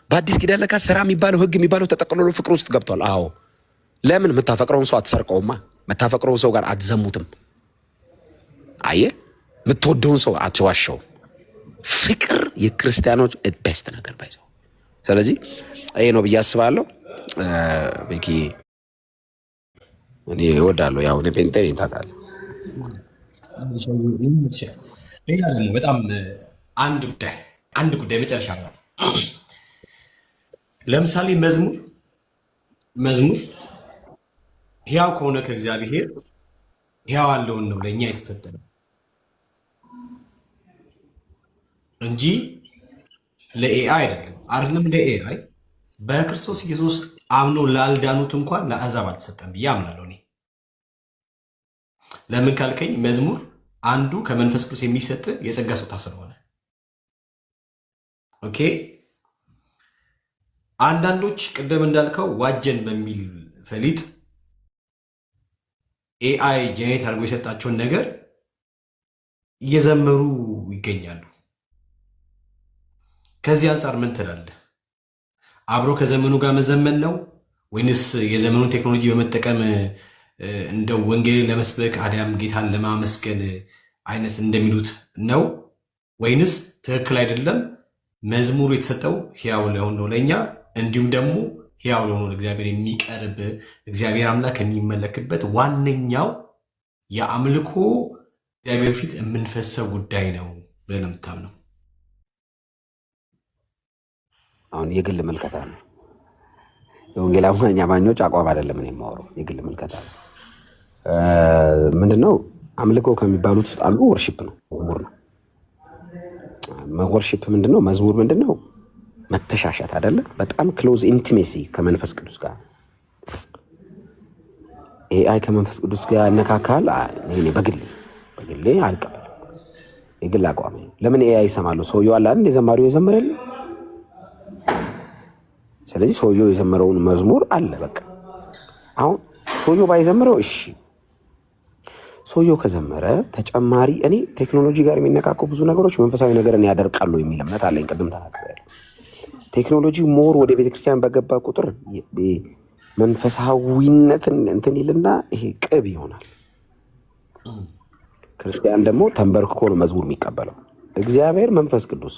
በአዲስ ኪዳን ለካ ስራ የሚባለው ህግ የሚባለው ተጠቅልሎ ፍቅር ውስጥ ገብቷል። አዎ። ለምን? የምታፈቅረውን ሰው አትሰርቀውማ። የምታፈቅረውን ሰው ጋር አትዘሙትም። አየህ፣ የምትወደውን ሰው አትዋሸው። ፍቅር የክርስቲያኖች ቤስት ነገር ባይዘው። ስለዚህ ይሄ ነው ብዬ አስባለሁ። ቤኪ እኔ እወዳለሁ። ያው እኔ ፔንቴ ነኝ ታውቃለህ። ሌላ ደግሞ በጣም አንድ ጉዳይ መጨረሻ ነው። ለምሳሌ መዝሙር ሕያው ከሆነ ከእግዚአብሔር ሕያው ያለውን ነው ለእኛ የተሰጠነው እንጂ ለኤአይ አይደለም። ለኤአይ በክርስቶስ ኢየሱስ አምኖ ላልዳኑት እንኳን ለአሕዛብ አልተሰጠም ብዬ አምናለሁ እኔ። ለምን ካልከኝ መዝሙር አንዱ ከመንፈስ ቅዱስ የሚሰጥ የጸጋ ስጦታ ስለሆነ። ኦኬ አንዳንዶች ቅድም እንዳልከው ዋጀን በሚል ፈሊጥ ኤአይ ጄኔሬት አድርጎ የሰጣቸውን ነገር እየዘመሩ ይገኛሉ። ከዚህ አንጻር ምን ትላለህ? አብሮ ከዘመኑ ጋር መዘመን ነው ወይንስ የዘመኑን ቴክኖሎጂ በመጠቀም እንደ ወንጌልን ለመስበክ አዲያም ጌታን ለማመስገን አይነት እንደሚሉት ነው? ወይንስ ትክክል አይደለም፣ መዝሙሩ የተሰጠው ሕያው ለሆነው ለእኛ እንዲሁም ደግሞ ሕያው ለሆነው ለእግዚአብሔር የሚቀርብ እግዚአብሔር አምላክ የሚመለክበት ዋነኛው የአምልኮ እግዚአብሔር ፊት የምንፈሰው ጉዳይ ነው ብለህ ነው የምታምነው? አሁን የግል ምልከታ ነው። የወንጌል አማኞች አቋም አይደለም እኔ የማወራው፣ የግል ምልከታ ነው። ምንድነው አምልኮ ከሚባሉት ውስጥ አንዱ ወርሺፕ ነው፣ መዝሙር ነው። ወርሺፕ ምንድነው? መዝሙር ምንድነው? መተሻሻት አይደለ? በጣም ክሎዝ ኢንቲሜሲ ከመንፈስ ቅዱስ ጋር። ኤአይ ከመንፈስ ቅዱስ ጋር ያነካካል። እኔ በግሌ አልቀበልም። የግል አቋም። ለምን ኤአይ ይሰማሉ? ሰውየው አለ አይደል የዘማሪው የዘመረልን። ስለዚህ ሰውየው የዘመረውን መዝሙር አለ በቃ። አሁን ሰውየው ባይዘምረው እሺ፣ ሰውየው ከዘመረ ተጨማሪ እኔ ቴክኖሎጂ ጋር የሚነካኩ ብዙ ነገሮች መንፈሳዊ ነገርን ያደርቃሉ የሚል እምነት አለኝ። ቅድም ተናግሬያለሁ። ቴክኖሎጂ ሞር ወደ ቤተክርስቲያን በገባ ቁጥር መንፈሳዊነትን እንትን ይልና ይሄ ቅብ ይሆናል። ክርስቲያን ደግሞ ተንበርክኮ ነው መዝሙር የሚቀበለው። እግዚአብሔር መንፈስ ቅዱስ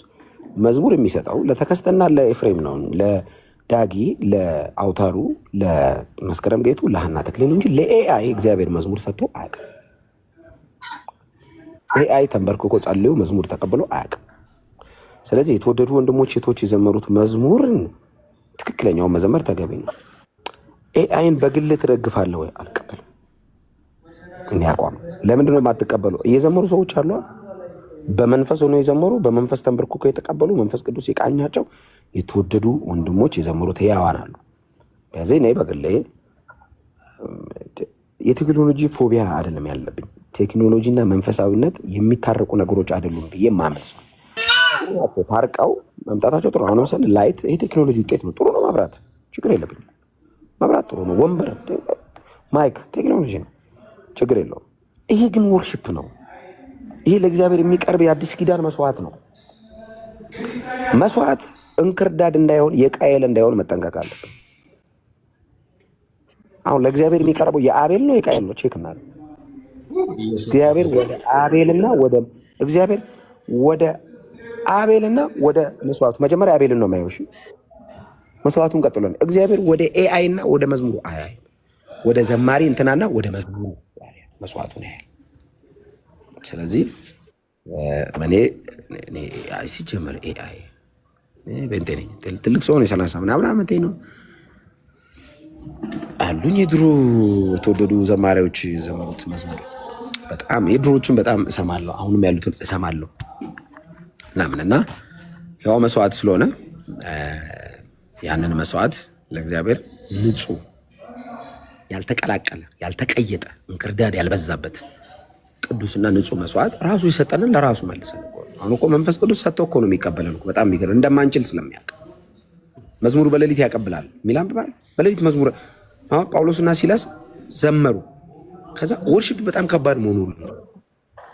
መዝሙር የሚሰጠው ለተከስተና ለኤፍሬም ነው፣ ለዳጊ፣ ለአውታሩ፣ ለመስከረም ጌቱ፣ ለሃና ተክሌ እንጂ ለኤአይ እግዚአብሔር መዝሙር ሰጥቶ አያውቅም። ኤአይ ተንበርክኮ ጸልዮ መዝሙር ተቀብሎ አያውቅም። ስለዚህ የተወደዱ ወንድሞች እህቶች የዘመሩት መዝሙርን ትክክለኛውን መዘመር ተገቢ ነው። ኤአይን በግል ትደግፋለህ ወይ? አልቀበልም። እኔ አቋም ለምንድን ነው የማትቀበለው? እየዘመሩ ሰዎች አሉ፣ በመንፈስ ሆነው የዘመሩ፣ በመንፈስ ተንበርክኮ የተቀበሉ፣ መንፈስ ቅዱስ የቃኛቸው የተወደዱ ወንድሞች የዘመሩት ሕያዋን አሉ። በዚህ እኔ በግሌ የቴክኖሎጂ ፎቢያ አይደለም ያለብኝ፣ ቴክኖሎጂና መንፈሳዊነት የሚታረቁ ነገሮች አይደሉም ብዬ ማመን ሰው። ታርቀው መምጣታቸው ጥሩ ነው። አሁን ለምሳሌ ላይት ይሄ ቴክኖሎጂ ውጤት ነው፣ ጥሩ ነው። መብራት ችግር የለብኝም፣ መብራት ጥሩ ነው። ወንበር፣ ማይክ ቴክኖሎጂ ነው፣ ችግር የለውም። ይሄ ግን ወርሺፕ ነው። ይሄ ለእግዚአብሔር የሚቀርብ የአዲስ ኪዳን መስዋዕት ነው። መስዋዕት እንክርዳድ እንዳይሆን የቃየል እንዳይሆን መጠንቀቅ አለብን። አሁን ለእግዚአብሔር የሚቀርበው የአቤል ነው የቃየል ነው? ቼክ እናድርግ። እግዚአብሔር ወደ አቤልና ወደ መስዋዕቱ መጀመሪያ አቤልን ነው የማየው። መስዋዕቱን ቀጥሎ ነው እግዚአብሔር ወደ ኤአይ እና ወደ መዝሙሩ አያይ፣ ወደ ዘማሪ እንትናና ወደ መዝሙሩ መስዋዕቱን ያያል። ስለዚህ እኔ ሲጀመር ኤአይ በእንቴ ነኝ፣ ትልቅ ሰው ነው፣ 30 ምናምን ዓመቴ ነው አሉኝ። የድሮ የተወደዱ ዘማሪዎች የዘመሩት መዝሙር በጣም የድሮዎችን በጣም እሰማለሁ፣ አሁንም ያሉትን እሰማለሁ ምናምን እና ያው መስዋዕት ስለሆነ ያንን መስዋዕት ለእግዚአብሔር ንጹህ፣ ያልተቀላቀለ፣ ያልተቀየጠ፣ እንክርዳድ ያልበዛበት ቅዱስና ንጹህ መስዋዕት ራሱ የሰጠንን ለራሱ መልሰን። አሁን እኮ መንፈስ ቅዱስ ሰጥቶ እኮ ነው የሚቀበለን እኮ። በጣም የሚገርም እንደማንችል ስለሚያውቅ መዝሙር በሌሊት ያቀብላል ሚላም ባል በሌሊት መዝሙር። አሁን ጳውሎስና ሲላስ ዘመሩ። ከዛ ወርሺፕ በጣም ከባድ መሆኑ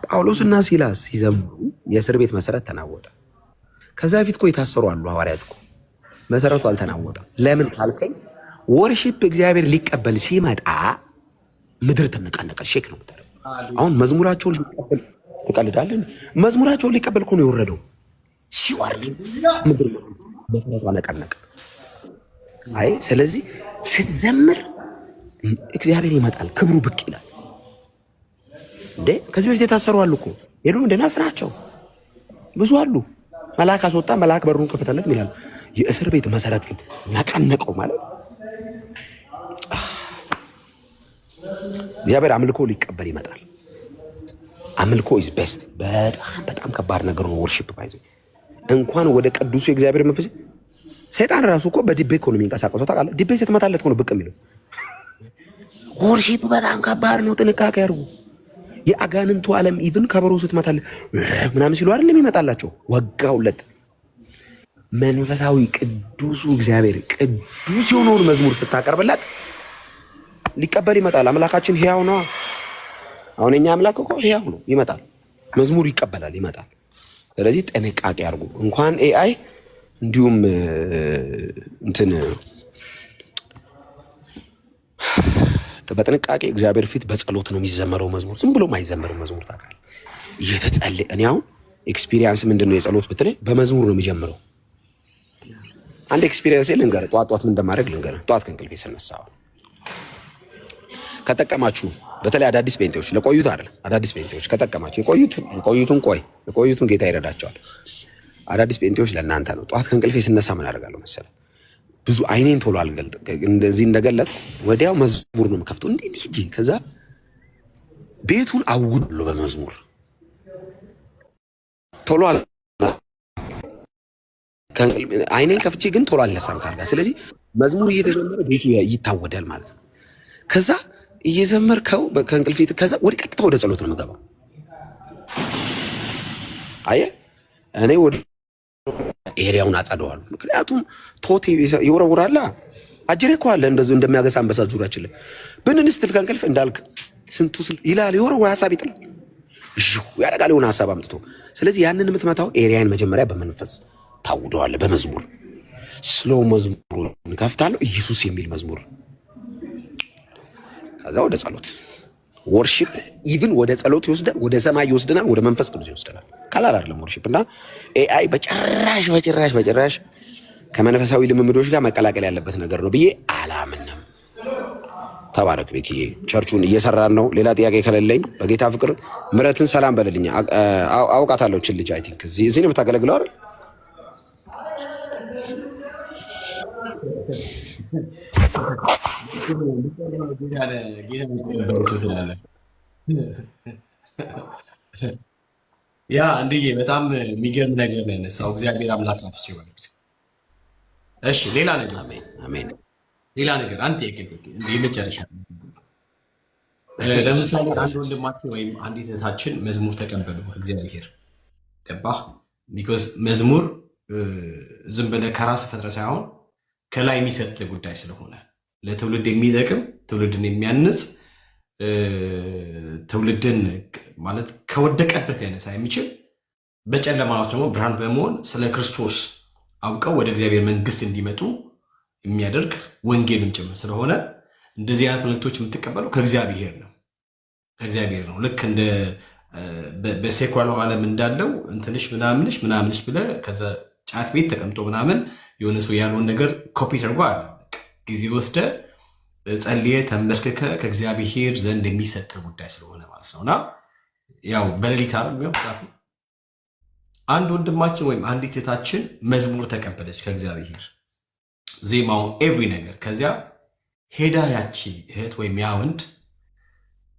ጳውሎስና ሲላስ ሲዘምሩ የእስር ቤት መሰረት ተናወጠ። ከዛ በፊት እኮ የታሰሩ አሉ ሐዋርያት እኮ መሰረቱ አልተናወጠም። ለምን ካልከኝ ወርሺፕ እግዚአብሔር ሊቀበል ሲመጣ ምድር ትነቃነቃል፣ ሼክ ነው የምታደርገው። አሁን መዝሙራቸውን ትቀልዳለህ? መዝሙራቸውን ሊቀበል እኮ ነው የወረደው። ሲወርድ ምድር በፈረሱ አነቀነቀ። አይ ስለዚህ ስትዘምር እግዚአብሔር ይመጣል፣ ክብሩ ብቅ ይላል። እንዴ ከዚህ በፊት የታሰሩ አሉ እኮ ሄዱ እንደ ናፍራቸው ብዙ አሉ። መልአክ አስወጣ፣ መልአክ በሩን ከፈተለት ይላል። የእስር ቤት መሰረት ግን ነቀነቀው ማለት እግዚአብሔር አምልኮ ሊቀበል ይመጣል። አምልኮ ኢዝ ቤስት። በጣም ከባድ ነገር ነው ወርሺፕ ባይዘ እንኳን ወደ ቅዱሱ የእግዚአብሔር መንፈስ ሰይጣን ራሱ እኮ በዲቤ እኮ ነው የሚንቀሳቀሰው ታውቃለህ። ዲቤ ስትመታለት እኮ ነው ብቅ የሚለው። ወርሺፕ በጣም ከባድ ነው። ጥንቃቄ አድርጉ። የአጋንንቱ ዓለም ኢቭን ከበሮ ስትመታለት ምናምን ሲሉ አይደለም ይመጣላቸው። ወጋውለት። መንፈሳዊ ቅዱሱ እግዚአብሔር ቅዱስ የሆነውን መዝሙር ስታቀርብለት ሊቀበል ይመጣል። አምላካችን ሕያው ነው። አሁን የኛ አምላክ እኮ ሕያው ነው፣ ይመጣል። መዝሙር ይቀበላል፣ ይመጣል። ስለዚህ ጥንቃቄ አድርጉ። እንኳን ኤአይ እንዲሁም እንትን በጥንቃቄ እግዚአብሔር ፊት በጸሎት ነው የሚዘመረው መዝሙር። ዝም ብሎ ማይዘመረው መዝሙር ታውቃለህ። እየተጸለየ እኔ አሁን ኤክስፒሪየንስ ምንድነው የጸሎት ብትለኝ በመዝሙር ነው የሚጀምረው። አንድ ኤክስፒሪየንስ ልንገርህ። ጧት ምን እንደማድረግ ልንገርህ። ጧት ከእንቅልፌ ስነሳ ከጠቀማችሁ በተለይ አዳዲስ ጴንጤዎች ለቆዩት አይደለም፣ አዳዲስ ጴንጤዎች ከጠቀማችሁ የቆዩትን ጌታ ይረዳቸዋል። አዳዲስ ጴንጤዎች ለእናንተ ነው። ጧት ከእንቅልፌ ስነሳ ምን አደርጋለሁ መሰለህ? ብዙ አይኔን ቶሎ አልገልጥ። እንደዚህ እንደገለጥኩ ወዲያው መዝሙር ነው የምከፍተው። እንዴ ከዛ ቤቱን አውሎ በመዝሙር ቶሎ አይኔን ከፍቼ ግን ቶሎ አልነሳም ካልጋ። ስለዚህ መዝሙር እየተዘመረ ቤቱ ይታወዳል ማለት ነው። ከዛ እየዘመርከው ከእንቅልፌ ከዛ ወደ ቀጥታ ወደ ጸሎት ነው የምገባው። አየህ እኔ ወደ ኤሪያውን አጸደዋለሁ። ምክንያቱም ቶቴ ይወረውራላ። አጅሬ እኮ አለ እንደዚሁ እንደሚያገሳ አንበሳ ዙሪያችን ላይ ብንን ስትል ከእንቅልፍ እንዳልክ ስንቱ ይላል። ይወረውር ሀሳብ ይጥላል፣ ያደርጋል የሆነ ሀሳብ አምጥቶ። ስለዚህ ያንን የምትመታው ኤሪያን መጀመሪያ በመንፈስ ታውደዋለህ። በመዝሙር ስሎው መዝሙር ከፍታለሁ። ኢየሱስ የሚል መዝሙር ከዛ ወደ ጸሎት ወርሺፕ ኢቭን ወደ ጸሎት ይወስዳል፣ ወደ ሰማይ ይወስደናል፣ ወደ መንፈስ ቅዱስ ይወስደናል። ቀላል አይደለም ወርሺፕ። እና ኤአይ በጭራሽ ከመንፈሳዊ ልምምዶች ጋር መቀላቀል ያለበት ነገር ነው ብዬ አላምንም። ተባረክ ቤክዬ። ቸርቹን እየሰራን ነው። ሌላ ጥያቄ ከሌለኝ በጌታ ፍቅር ምረትን ሰላም በልልኝ። አውቃታለሁ እችን ልጅ አይ ቲንክ እዚህ ነው የምታገለግለው አይደል? ያ እንድዬ በጣም የሚገርም ነገር ነው ያነሳው። እግዚአብሔር አምላክ ናፍስ ይወልድ። እሺ ሌላ ነገር አሜን። ሌላ ነገር አንተ የመጨረሻ ለምሳሌ አንድ ወንድማችን ወይም አንዲት እህታችን መዝሙር ተቀበሉ እግዚአብሔር ገባህ። ቢኮዝ መዝሙር ዝም ብለህ ከራስ ፈጥረ ሳይሆን ከላይ የሚሰጥ ጉዳይ ስለሆነ ለትውልድ የሚጠቅም ትውልድን የሚያንጽ ትውልድን ማለት ከወደቀበት ሊያነሳ የሚችል በጨለማ ውስጥ ደግሞ ብርሃን በመሆን ስለ ክርስቶስ አውቀው ወደ እግዚአብሔር መንግስት እንዲመጡ የሚያደርግ ወንጌልም ጭምር ስለሆነ እንደዚህ አይነት መልእክቶች የምትቀበለው ከእግዚአብሔር ነው። ልክ እንደ በሴኳሉ ዓለም እንዳለው እንትንሽ ምናምንሽ ብለህ ከዛ ጫት ቤት ተቀምጦ ምናምን የሆነ ሰው ያለውን ነገር ኮፒ ተደርጓል። ጊዜ ወስደ ጸልየ ተንበርክከ ከእግዚአብሔር ዘንድ የሚሰጥ ጉዳይ ስለሆነ ማለት ነው። እና ያው በሌሊት አይደል ጻፉ አንድ ወንድማችን ወይም አንዲት እህታችን መዝሙር ተቀበለች ከእግዚአብሔር ዜማውን ኤቭሪ ነገር። ከዚያ ሄዳ ያቺ እህት ወይም ያ ወንድ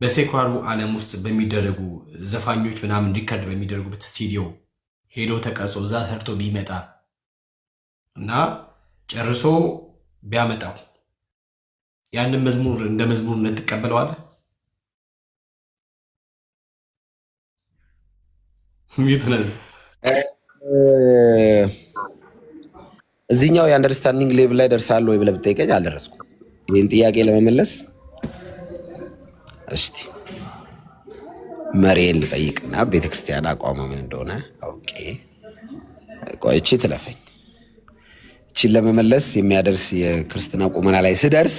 በሴኳሩ ዓለም ውስጥ በሚደረጉ ዘፋኞች ምናምን ሪከርድ በሚደረጉበት ስቱዲዮ ሄዶ ተቀርጾ እዛ ሰርቶ ቢመጣ እና ጨርሶ ቢያመጣው ያንን መዝሙር እንደ መዝሙርነት ትቀበለዋለህ? እዚህኛው የአንደርስታንዲንግ ሌቭል ላይ ደርሳለሁ ወይ ብለህ ብትጠይቀኝ አልደረስኩም። ይህን ጥያቄ ለመመለስ እስቲ መሪዬን ልጠይቅና ቤተክርስቲያን አቋሟ ምን እንደሆነ አውቄ ቆይቼ ትለፈኝ። እቺን ለመመለስ የሚያደርስ የክርስትና ቁመና ላይ ስደርስ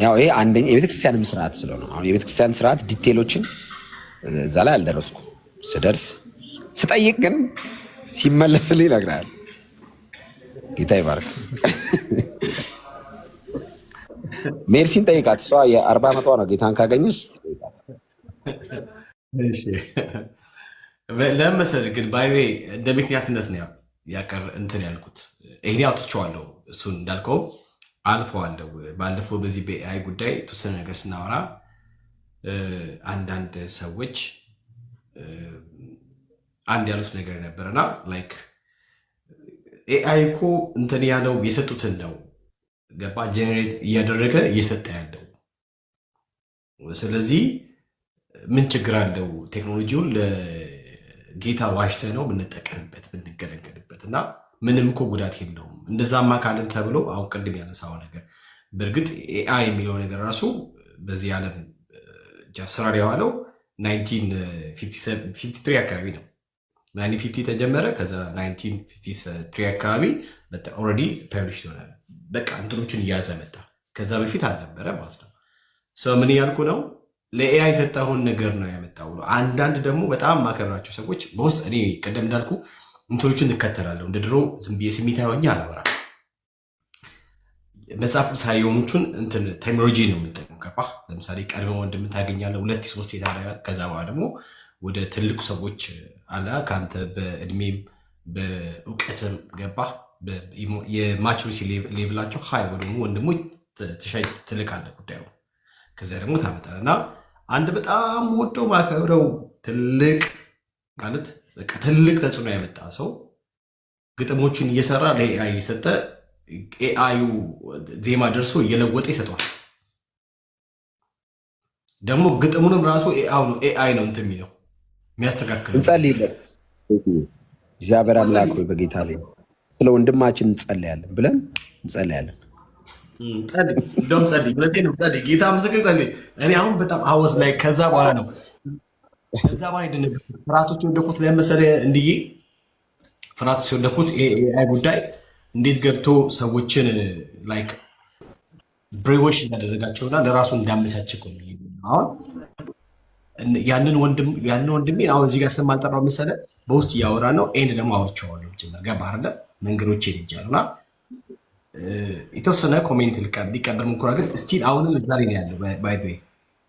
ያው ይሄ አንደኛ የቤተክርስቲያንም ስርዓት ስለሆነ አሁን የቤተክርስቲያን ስርዓት ዲቴሎችን እዛ ላይ አልደረስኩም። ስደርስ ስጠይቅ ግን ሲመለስልኝ ይነግራል። ጌታ ይባርክ። ሜርሲን ጠይቃት። እሷ የ40 ዓመቷ ነው። ጌታን ካገኘች ጠይቃት። ለመሰል ግን ባይዜ እንደ ምክንያትነት ነው ያቀር እንትን ያልኩት። ይሄን አውጥቼዋለሁ። እሱን እንዳልከው አልፈዋለሁ። ባለፈው በዚህ በኤአይ ጉዳይ የተወሰነ ነገር ስናወራ አንዳንድ ሰዎች አንድ ያሉት ነገር ነበረና ላይክ ኤአይ እኮ እንትን ያለው የሰጡትን ነው ገባ ጀኔሬት እያደረገ እየሰጠ ያለው። ስለዚህ ምን ችግር አለው ቴክኖሎጂውን ለጌታ ዋሽተ ነው ብንጠቀምበት ብንገለገልበት እና ምንም እኮ ጉዳት የለውም። እንደዛማ ካልን ተብሎ አሁን ቅድም ያነሳው ነገር በእርግጥ ኤአይ የሚለው ነገር ራሱ በዚህ ዓለም ስራ የዋለው 1953 አካባቢ ነው። 1950 ተጀመረ። ከዛ 1953 አካባቢ ኦልሬዲ ፐብሊሽ ይሆናል። በቃ እንትኖችን እያዘ መጣ። ከዛ በፊት አልነበረ ማለት ነው። ሰው ምን እያልኩ ነው? ለኤአይ የሰጠውን ነገር ነው ያመጣው ብሎ አንዳንድ ደግሞ በጣም ማከብራቸው ሰዎች በውስጥ እኔ ቀደም እንዳልኩ እንትኖችን እከተላለሁ። እንደ ድሮ ዝም ብዬ ስሜታዊ ሆኜ አላወራም። መጽሐፍ ቅዱሳዊ የሆኑችን እንትን ቴክኖሎጂ ነው የምንጠቀም። ገባህ? ለምሳሌ ቀድመ ወንድም ታገኛለህ 2-3 የታረጋ ከዛ በኋላ ደግሞ ወደ ትልቁ ሰዎች አለ ከአንተ በእድሜም በእውቀትም ገባህ የማቹሪቲ ሌቭላቸው ሀይ ወደሆኑ ወንድሞች ተሻይ ትልቃለህ ጉዳዩ። ከዚያ ደግሞ ታመጣለህ እና አንድ በጣም ወደው ማከብረው ትልቅ ማለት በቃ ትልቅ ተጽዕኖ ያመጣ ሰው ግጥሞችን እየሰራ ለኤአይ እየሰጠ ኤአዩ ዜማ ደርሶ እየለወጠ ይሰጠዋል። ደግሞ ግጥሙንም ራሱ ኤአይ ነው እንትን የሚለው የሚያስተካክል። እንጸልይለት። እግዚአብሔር አምላክ ሆይ በጌታ ላይ ስለ ወንድማችን እንጸልያለን ብለን እንጸልያለን። እንደውም ጸልይ ሁለቴ ነው ጸልይ። ጌታ ምስክር ጸልይ። እኔ አሁን በጣም አወዝ ላይ ከዛ በኋላ ነው ፍርሃቶች ወደኩት ለመሰለ እንድዬ ፍርሃቶች ወደኩት ኤአይ ጉዳይ እንዴት ገብቶ ሰዎችን ላይክ ብሬዎች እንዳደረጋቸውና ለራሱ እንዳመቻቸው አሁን ያንን ወንድሜ አሁን እዚህ ጋር ስም አልጠራው መሰለ በውስጥ እያወራ ነው። ኤንድ ደግሞ አውርቼዋለሁ ጭምር ገባህ አይደለ? መንገዶች ሄጃለሁና የተወሰነ ኮሜንት ሊቀበል ሙከራ ግን ስቲል አሁንም እዛ ላይ ነው ያለው። ባይ ዘ ዌይ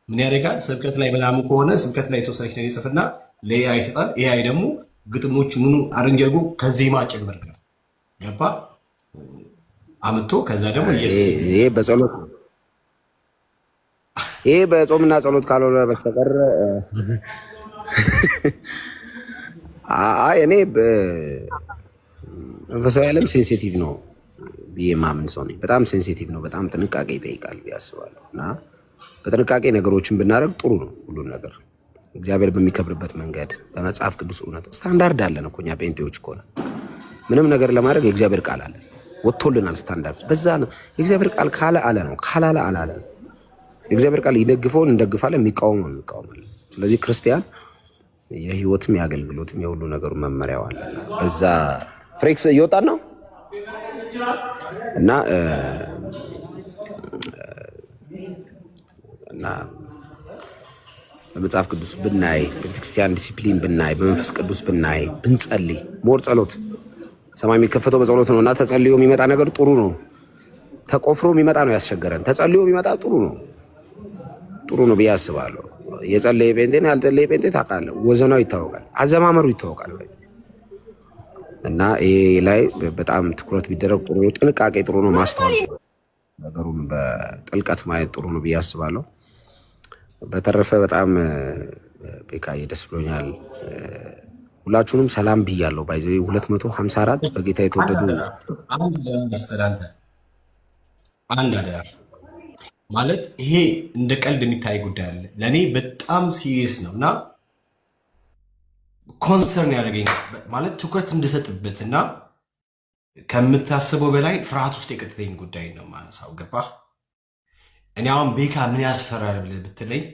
ምን ያደርጋል? ስብከት ላይ ምናምን ከሆነ ስብከት ላይ የተወሰነች ነገር ይጽፍና ለኤአይ ይሰጣል። ኤአይ ደግሞ ግጥሞች ምኑ አረንጀርጎ ከዜማ ጭምር ጋር ገባ አምጥቶ ከዛ ደግሞ ይሄ በጸሎት ይሄ በጾምና ጸሎት ካልሆነ በስተቀር እኔ መንፈሳዊ ዓለም ሴንሲቲቭ ነው ብዬ ማምን ሰው ነኝ። በጣም ሴንሲቲቭ ነው። በጣም ጥንቃቄ ይጠይቃል ብዬ አስባለሁ። እና በጥንቃቄ ነገሮችን ብናደርግ ጥሩ ነው። ሁሉም ነገር እግዚአብሔር በሚከብርበት መንገድ በመጽሐፍ ቅዱስ እውነት ስታንዳርድ አለን እኮ እኛ ጴንጤዎች ከሆነ ምንም ነገር ለማድረግ የእግዚአብሔር ቃል አለ፣ ወጥቶልናል ስታንዳርድ። በዛ ነው የእግዚአብሔር ቃል ካለ አለ ነው፣ ካላለ አላለ። የእግዚአብሔር ቃል ይደግፈውን እንደግፋለን፣ የሚቃወመውን እንቃወማለን። ስለዚህ ክርስቲያን የህይወትም የአገልግሎትም የሁሉ ነገሩ መመሪያው አለ። በዛ ፍሬክስ እየወጣን ነው እና በመጽሐፍ ቅዱስ ብናይ፣ በቤተክርስቲያን ዲሲፕሊን ብናይ፣ በመንፈስ ቅዱስ ብናይ፣ ብንጸልይ ሞር ጸሎት ሰማይ የሚከፈተው በጸሎት ነው እና ተጸልዮ የሚመጣ ነገር ጥሩ ነው። ተቆፍሮ የሚመጣ ነው ያስቸገረን። ተጸልዮ የሚመጣ ጥሩ ነው ብዬ አስባለሁ። የጸለየ ጴንጤን ያልጸለየ ጴንጤ ታውቃለህ፣ ወዘናው ይታወቃል፣ አዘማመሩ ይታወቃል። እና ይሄ ላይ በጣም ትኩረት ቢደረግ ጥሩ ነው። ጥንቃቄ ጥሩ ነው። ማስተዋል ነገሩን በጥልቀት ማየት ጥሩ ነው ብዬ አስባለሁ። በተረፈ በጣም ቤካዬ ደስ ብሎኛል። ሁላችሁንም ሰላም ብያለሁ። ባይዘ 254 በጌታ የተወደዱ አንድ አደራ ማለት ይሄ እንደ ቀልድ የሚታይ ጉዳይ አለ። ለእኔ በጣም ሲሪየስ ነው እና ኮንሰርን ያደረገኝ ማለት ትኩረት እንድሰጥበት እና ከምታስበው በላይ ፍርሃት ውስጥ የቀጥተኝ ጉዳይ ነው ማነሳው። ገባህ? እኔ አሁን ቤካ ምን ያስፈራል ብለህ ብትለኝ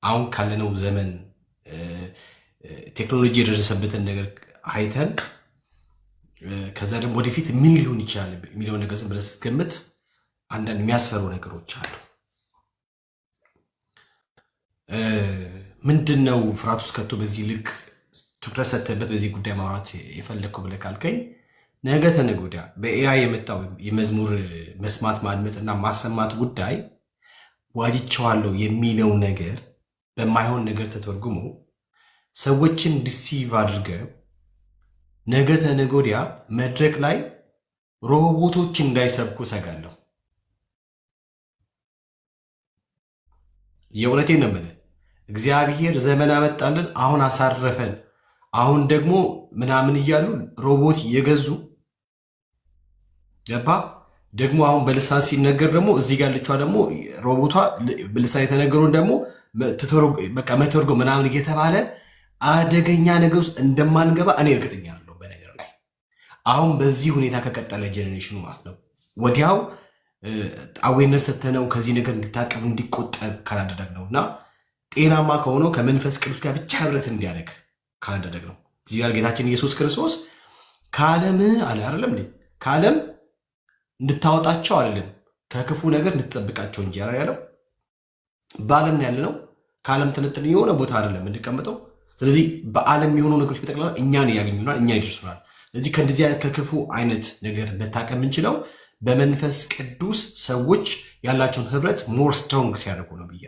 አሁን ካለነው ዘመን ቴክኖሎጂ የደረሰበትን ነገር አይተን ከዛ ደግሞ ወደፊት ምን ሊሆን ይችላል የሚለው ነገር ዝም ብለህ ስትገምት አንዳንድ የሚያስፈሩ ነገሮች አሉ። ምንድነው ፍርሃት ውስጥ ከቶ በዚህ ልክ ትኩረት ሰጥተህበት በዚህ ጉዳይ ማውራት የፈለግከው ብለህ ካልከኝ ነገ ተነገ ወዲያ በኤአይ የመጣው የመዝሙር መስማት ማድመጥና ማሰማት ጉዳይ ዋጅቸዋለሁ የሚለው ነገር በማይሆን ነገር ተተርጉሞ ሰዎችን ዲሲቭ አድርገው ነገ ተነገ ወዲያ መድረክ ላይ ሮቦቶች እንዳይሰብኩ ሰጋለሁ። የእውነቴን ነው የምልህ። እግዚአብሔር ዘመን አመጣልን፣ አሁን አሳረፈን፣ አሁን ደግሞ ምናምን እያሉ ሮቦት እየገዙ ገባ። ደግሞ አሁን በልሳን ሲነገር ደግሞ እዚህ ጋር ልቿ ደግሞ ሮቦቷ በልሳን የተነገሩን ደግሞ በቃ መተርጎ ምናምን እየተባለ አደገኛ ነገር ውስጥ እንደማንገባ እኔ እርግጠኛ አለሁ። በነገር ላይ አሁን በዚህ ሁኔታ ከቀጠለ ጄኔሬሽኑ ማለት ነው ወዲያው አዌርነስ ሰተነው ከዚህ ነገር እንዲታቀብ እንዲቆጠብ ካላደረግ ነው እና ጤናማ ከሆነው ከመንፈስ ቅዱስ ጋር ብቻ ህብረት እንዲያደርግ ካላደረግ ነው። እዚህ ጋር ጌታችን ኢየሱስ ክርስቶስ ከዓለም አለ አይደለም እንዴ? ከዓለም እንድታወጣቸው አይደለም ከክፉ ነገር እንድትጠብቃቸው እንጂ ያለው በዓለም ነው ያለነው። ከዓለም ተነጥለን የሆነ ቦታ አይደለም እንድቀመጠው። ስለዚህ በዓለም የሆኑ ነገሮች በጠቅላላ እኛን ያገኙናል፣ እኛን ይደርሱናል። ስለዚህ ከእንደዚህ አይነት ከክፉ አይነት ነገር መታቀም የምንችለው በመንፈስ ቅዱስ ሰዎች ያላቸውን ህብረት ሞር ስትሮንግ ሲያደርጉ ነው ብያ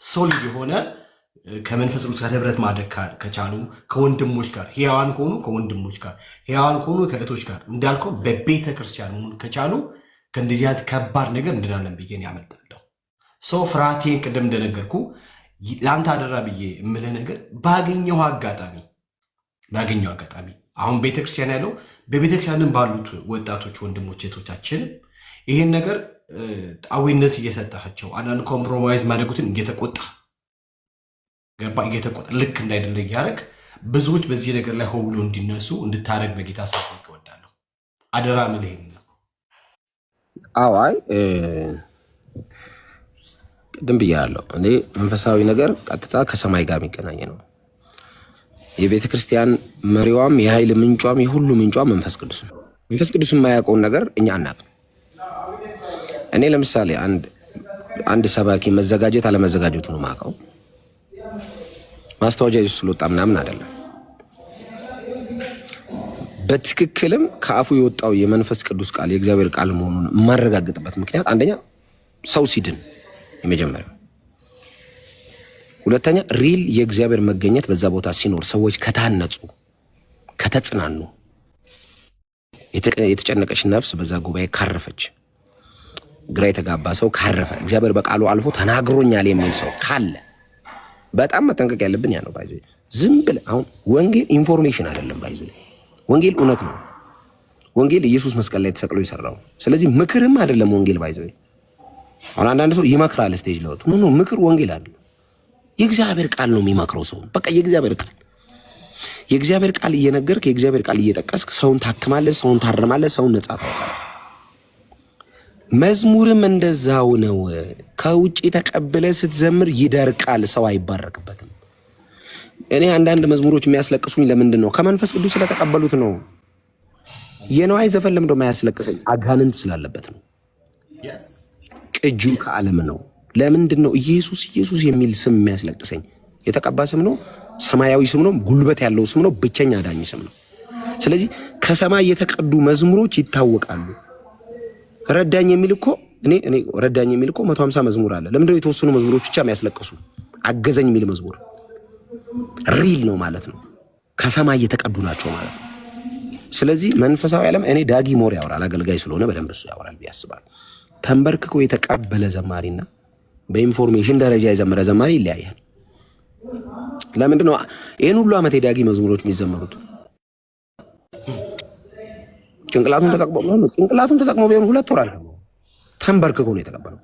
ሶሊድ የሆነ ከመንፈስ ቅዱስ ጋር ህብረት ማድረግ ከቻሉ ከወንድሞች ጋር ሕያዋን ከሆኑ ከወንድሞች ጋር ሕያዋን ከሆኑ ከእህቶች ጋር እንዳልከው በቤተ ክርስቲያን መሆን ከቻሉ ከእንደዚህ አይነት ከባድ ነገር እንድናለን ብዬ ያመልጣለሁ። ሰው ፍርሃቴን ቅድም እንደነገርኩ ለአንተ አደራ ብዬ የምልህ ነገር ባገኘው አጋጣሚ አሁን ቤተክርስቲያን ያለው በቤተክርስቲያንም ባሉት ወጣቶች ወንድሞች ሴቶቻችን ይሄን ነገር አዌርነስ እየሰጣቸው አንዳንድ ኮምፕሮማይዝ ማድረጉትን እየተቆጣ ልክ እንዳይደለ እያደረግ ብዙዎች በዚህ ነገር ላይ ሆብሎ እንዲነሱ እንድታደረግ በጌታ ሰው ይወዳለሁ። አደራ ምልህ ነው። አይ ቅድም ብያለሁ። እኔ መንፈሳዊ ነገር ቀጥታ ከሰማይ ጋር የሚገናኝ ነው። የቤተ ክርስቲያን መሪዋም የኃይል ምንጯም የሁሉ ምንጯ መንፈስ ቅዱስ ነው። መንፈስ ቅዱስ የማያውቀውን ነገር እኛ አናውቅም። እኔ ለምሳሌ አንድ ሰባኪ መዘጋጀት አለመዘጋጀቱ ነው የማውቀው። ማስታወቂያ ይዞ ስለወጣ ምናምን አይደለም። በትክክልም ከአፉ የወጣው የመንፈስ ቅዱስ ቃል የእግዚአብሔር ቃል መሆኑን የማረጋግጥበት ምክንያት አንደኛ ሰው ሲድን የመጀመሪያው፣ ሁለተኛ ሪል የእግዚአብሔር መገኘት በዛ ቦታ ሲኖር ሰዎች ከታነጹ ከተጽናኑ፣ የተጨነቀች ነፍስ በዛ ጉባኤ ካረፈች፣ ግራ የተጋባ ሰው ካረፈ፣ እግዚአብሔር በቃሉ አልፎ ተናግሮኛል የሚል ሰው ካለ በጣም መጠንቀቅ ያለብን ያ ነው። ባይዞ ዝም ብለህ አሁን ወንጌል ኢንፎርሜሽን አይደለም። ባይዞ ወንጌል እውነት ነው። ወንጌል ኢየሱስ መስቀል ላይ ተሰቅሎ ይሰራው። ስለዚህ ምክርም አይደለም ወንጌል። ባይዞ አሁን አንዳንድ ሰው ይመክራል ስቴጅ ለወጥ ኖ ምክር ወንጌል አይደለም። የእግዚአብሔር ቃል ነው የሚመክረው ሰው። በቃ የእግዚአብሔር ቃል እየነገርክ የእግዚአብሔር ቃል እየጠቀስክ ሰውን ታክማለህ፣ ሰውን ታረማለህ፣ ሰውን ነጻ ታወጣለህ። መዝሙርም እንደዛው ነው። ከውጭ ተቀብለ ስትዘምር ይደርቃል፣ ሰው አይባረክበትም። እኔ አንዳንድ መዝሙሮች የሚያስለቅሱኝ ለምንድን ነው? ከመንፈስ ቅዱስ ስለተቀበሉት ነው። የነዋይ ዘፈን ለምንድነው የማያስለቅሰኝ? አጋንንት ስላለበት ነው። ቅጁ ከዓለም ነው። ለምንድን ነው ኢየሱስ የሚል ስም የሚያስለቅሰኝ? የተቀባ ስም ነው፣ ሰማያዊ ስም ነው፣ ጉልበት ያለው ስም ነው፣ ብቸኛ አዳኝ ስም ነው። ስለዚህ ከሰማይ የተቀዱ መዝሙሮች ይታወቃሉ። ረዳኝ የሚል እኮ እኔ ረዳኝ የሚል እኮ 150 መዝሙር አለ። ለምንድነው የተወሰኑ መዝሙሮች ብቻ የሚያስለቅሱ? አገዘኝ የሚል መዝሙር ሪል ነው ማለት ነው። ከሰማይ የተቀዱ ናቸው ማለት ነው። ስለዚህ መንፈሳዊ ዓለም እኔ ዳጊ ሞር ያወራል፣ አገልጋይ ስለሆነ በደንብ እሱ ያወራል ብዬ አስባለሁ። ተንበርክኮ የተቀበለ ዘማሪና በኢንፎርሜሽን ደረጃ የዘመረ ዘማሪ ይለያያል። ለምንድን ነው ይሄን ሁሉ ዓመት የዳጊ መዝሙሮች የሚዘመሩት? ጭንቅላቱን ተጠቅሞ ቢሆን 2 ወር አለ። ተንበርክኮ ነው የተቀበለው።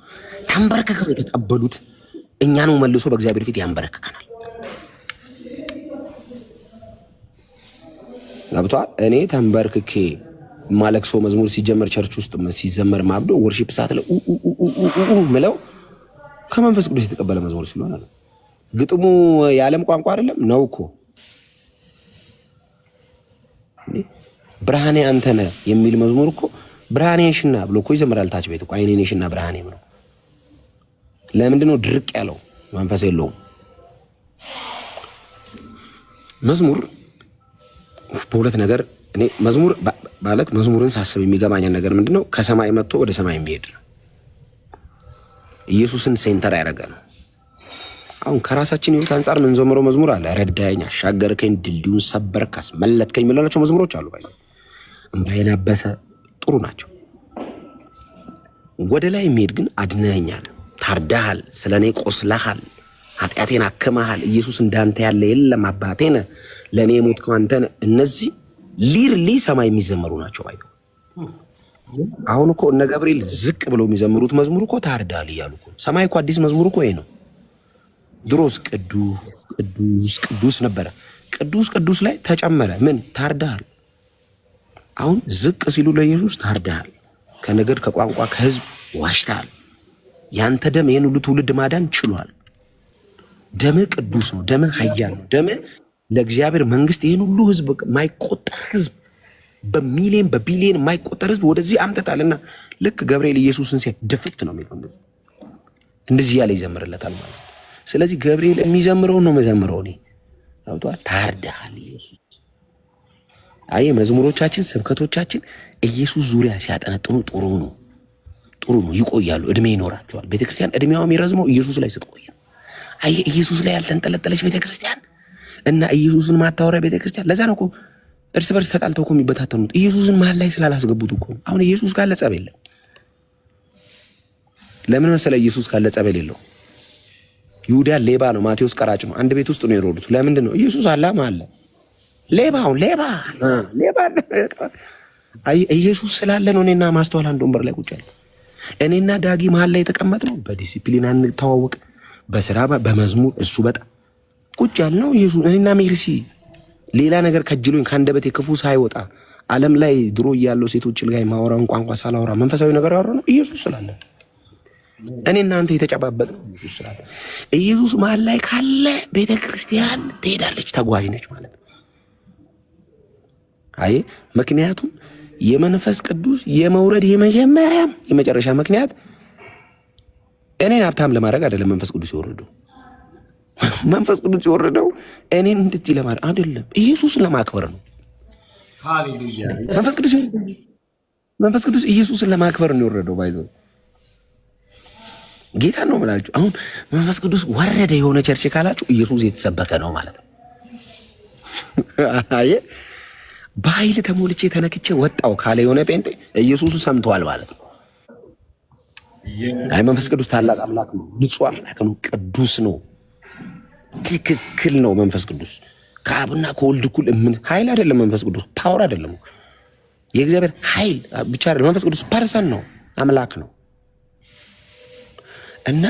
ተንበርክኮ የተቀበሉት እኛ ነው መልሶ በእግዚአብሔር ፊት ያንበረክከናል። ገብቷል? እኔ ተንበርክኬ ማለቅሶ መዝሙር ሲጀመር ቸርች ውስጥ ሲዘመር ማብዶ ወርሺፕ ሰዓት ላይ ምለው ከመንፈስ ቅዱስ የተቀበለ መዝሙር ስለሆነ ነው። ግጥሙ የዓለም ቋንቋ አይደለም ነው እኮ። ብርሃኔ አንተ ነህ የሚል መዝሙር እኮ ብርሃኔ ሽና ብሎ እኮ ይዘምራል ታች ቤት እኮ አይኔ ሽና ብርሃኔ ነው። ለምንድን ነው ድርቅ ያለው? መንፈስ የለውም። መዝሙር በሁለት ነገር እኔ መዝሙር ማለት መዝሙርን ሳስብ የሚገባኝ ነገር ምንድነው? ከሰማይ መጥቶ ወደ ሰማይ የሚሄድ ነው። ኢየሱስን ሴንተር ያደረገ ነው። አሁን ከራሳችን ህይወት አንጻር ምን ዘምረው መዝሙር አለ። ረዳኸኝ፣ አሻገርከኝ፣ ድልድዩን ሰበርክ፣ አስመለጥከኝ የሚላቸው መዝሙሮች አሉ። ባይ እምባዬን አበሰ ጥሩ ናቸው። ወደ ላይ የሚሄድ ግን አድነኸኛል፣ ታርዳሃል፣ ስለኔ ቆስለሃል፣ ኃጢአቴን አክመሃል፣ ኢየሱስ እንዳንተ ያለ የለም፣ አባቴ ነህ፣ ለኔ የሞትከው አንተ ነህ። እነዚህ ሊርሊ ሰማይ የሚዘመሩ ናቸው። ባይ አሁን እኮ እነ ገብርኤል ዝቅ ብለው የሚዘምሩት መዝሙር እኮ ታርዳሃል እያሉ እኮ ሰማይ እኮ አዲስ መዝሙር እኮ ይሄ ነው። ድሮስ ቅዱስ ቅዱስ ቅዱስ ነበረ። ቅዱስ ቅዱስ ላይ ተጨመረ ምን? ታርዳሃል። አሁን ዝቅ ሲሉ ለኢየሱስ ታርዳሃል፣ ከነገድ ከቋንቋ ከህዝብ ዋሽታል። ያንተ ደም ይሄን ሁሉ ትውልድ ማዳን ችሏል። ደም ቅዱስ ነው፣ ደም ኃያል ነው። ደም ለእግዚአብሔር መንግስት ይሄን ሁሉ ህዝብ ማይቆጠር ህዝብ በሚሊዮን በቢሊዮን ማይቆጠር ህዝብ ወደዚህ አምጥታልና ልክ ገብርኤል ኢየሱስን ሲያ ድፍት ነው የሚለው እንደዚህ ያለ ይዘምርለታል ማለት። ስለዚህ ገብርኤል የሚዘምረው ነው መዘምረው እኔ አውጣ ታርዳሃል ኢየሱስ። አይ መዝሙሮቻችን ስብከቶቻችን ኢየሱስ ዙሪያ ሲያጠነጥኑ ጥሩ ነው ይቆያሉ፣ እድሜ ይኖራቸዋል። ቤተክርስቲያን እድሜዋ የሚረዝመው ኢየሱስ ላይ ስትቆይ ነው። አይ ኢየሱስ ላይ ያልተንጠለጠለች ቤተክርስቲያን እና ኢየሱስን ማታወራ ቤተክርስቲያን ለዛ ነው እኮ እርስ በርስ ተጣልተው እኮ የሚበታተኑት ኢየሱስን መሀል ላይ ስላላስገቡት እኮ። አሁን ኢየሱስ ካለ ጸብ የለም። ለምን መሰለ? ኢየሱስ ካለ ጸብ የሌለው። ይሁዳ ሌባ ነው፣ ማቴዎስ ቀራጭ ነው። አንድ ቤት ውስጥ ነው የሮዱት። ለምንድን ነው? ኢየሱስ አለ ማለት ሌባውን ሌባ አይ ኢየሱስ ስላለ ነው። እኔና ማስተዋል አንድ ወንበር ላይ ቁጭ ያለ እኔና ዳጊ መሀል ላይ የተቀመጥነው በዲሲፕሊን አንተዋወቅ፣ በስራ በመዝሙር እሱ በጣም ቁጭ ያልነው ኢየሱስ እኔና ሜርሲ ሌላ ነገር ከጅሎኝ ከአንደበቴ ክፉ ሳይወጣ ዓለም ላይ ድሮ እያለው ሴቶች ላይ ማወራውን ቋንቋ ሳላወራ መንፈሳዊ ነገር ያወራነው ኢየሱስ ስላለ። እኔ እናንተ የተጨባበጥ ነው ኢየሱስ ስላለ። ኢየሱስ መሀል ላይ ካለ ቤተክርስቲያን ትሄዳለች፣ ተጓዥ ነች ማለት ነው። አይ ምክንያቱም የመንፈስ ቅዱስ የመውረድ የመጀመሪያም የመጨረሻ ምክንያት እኔን ሀብታም ለማድረግ አይደለም። መንፈስ ቅዱስ የወረደው መንፈስ ቅዱስ የወረደው እኔን እንድትይ ለማድረግ አይደለም፣ ኢየሱስን ለማክበር ነው። ሃሌሉያ! መንፈስ ቅዱስ ኢየሱስን ለማክበር ነው የወረደው። ባይዘው ጌታ ነው የምላችሁ። አሁን መንፈስ ቅዱስ ወረደ የሆነ ቸርች ካላችሁ ኢየሱስ የተሰበከ ነው ማለት ነው። አይ በኃይል ተሞልቼ ተነክቼ ወጣው ካለ የሆነ ጴንጤ ኢየሱስን ሰምተዋል ማለት ነው። አይ መንፈስ ቅዱስ ታላቅ አምላክ ነው፣ ንጹህ አምላክ ነው፣ ቅዱስ ነው፣ ትክክል ነው። መንፈስ ቅዱስ ከአብና ከወልድ እኩል ኃይል አይደለም። መንፈስ ቅዱስ ፓወር አይደለም፣ የእግዚአብሔር ኃይል ብቻ አይደለም። መንፈስ ቅዱስ ፐርሰን ነው፣ አምላክ ነው። እና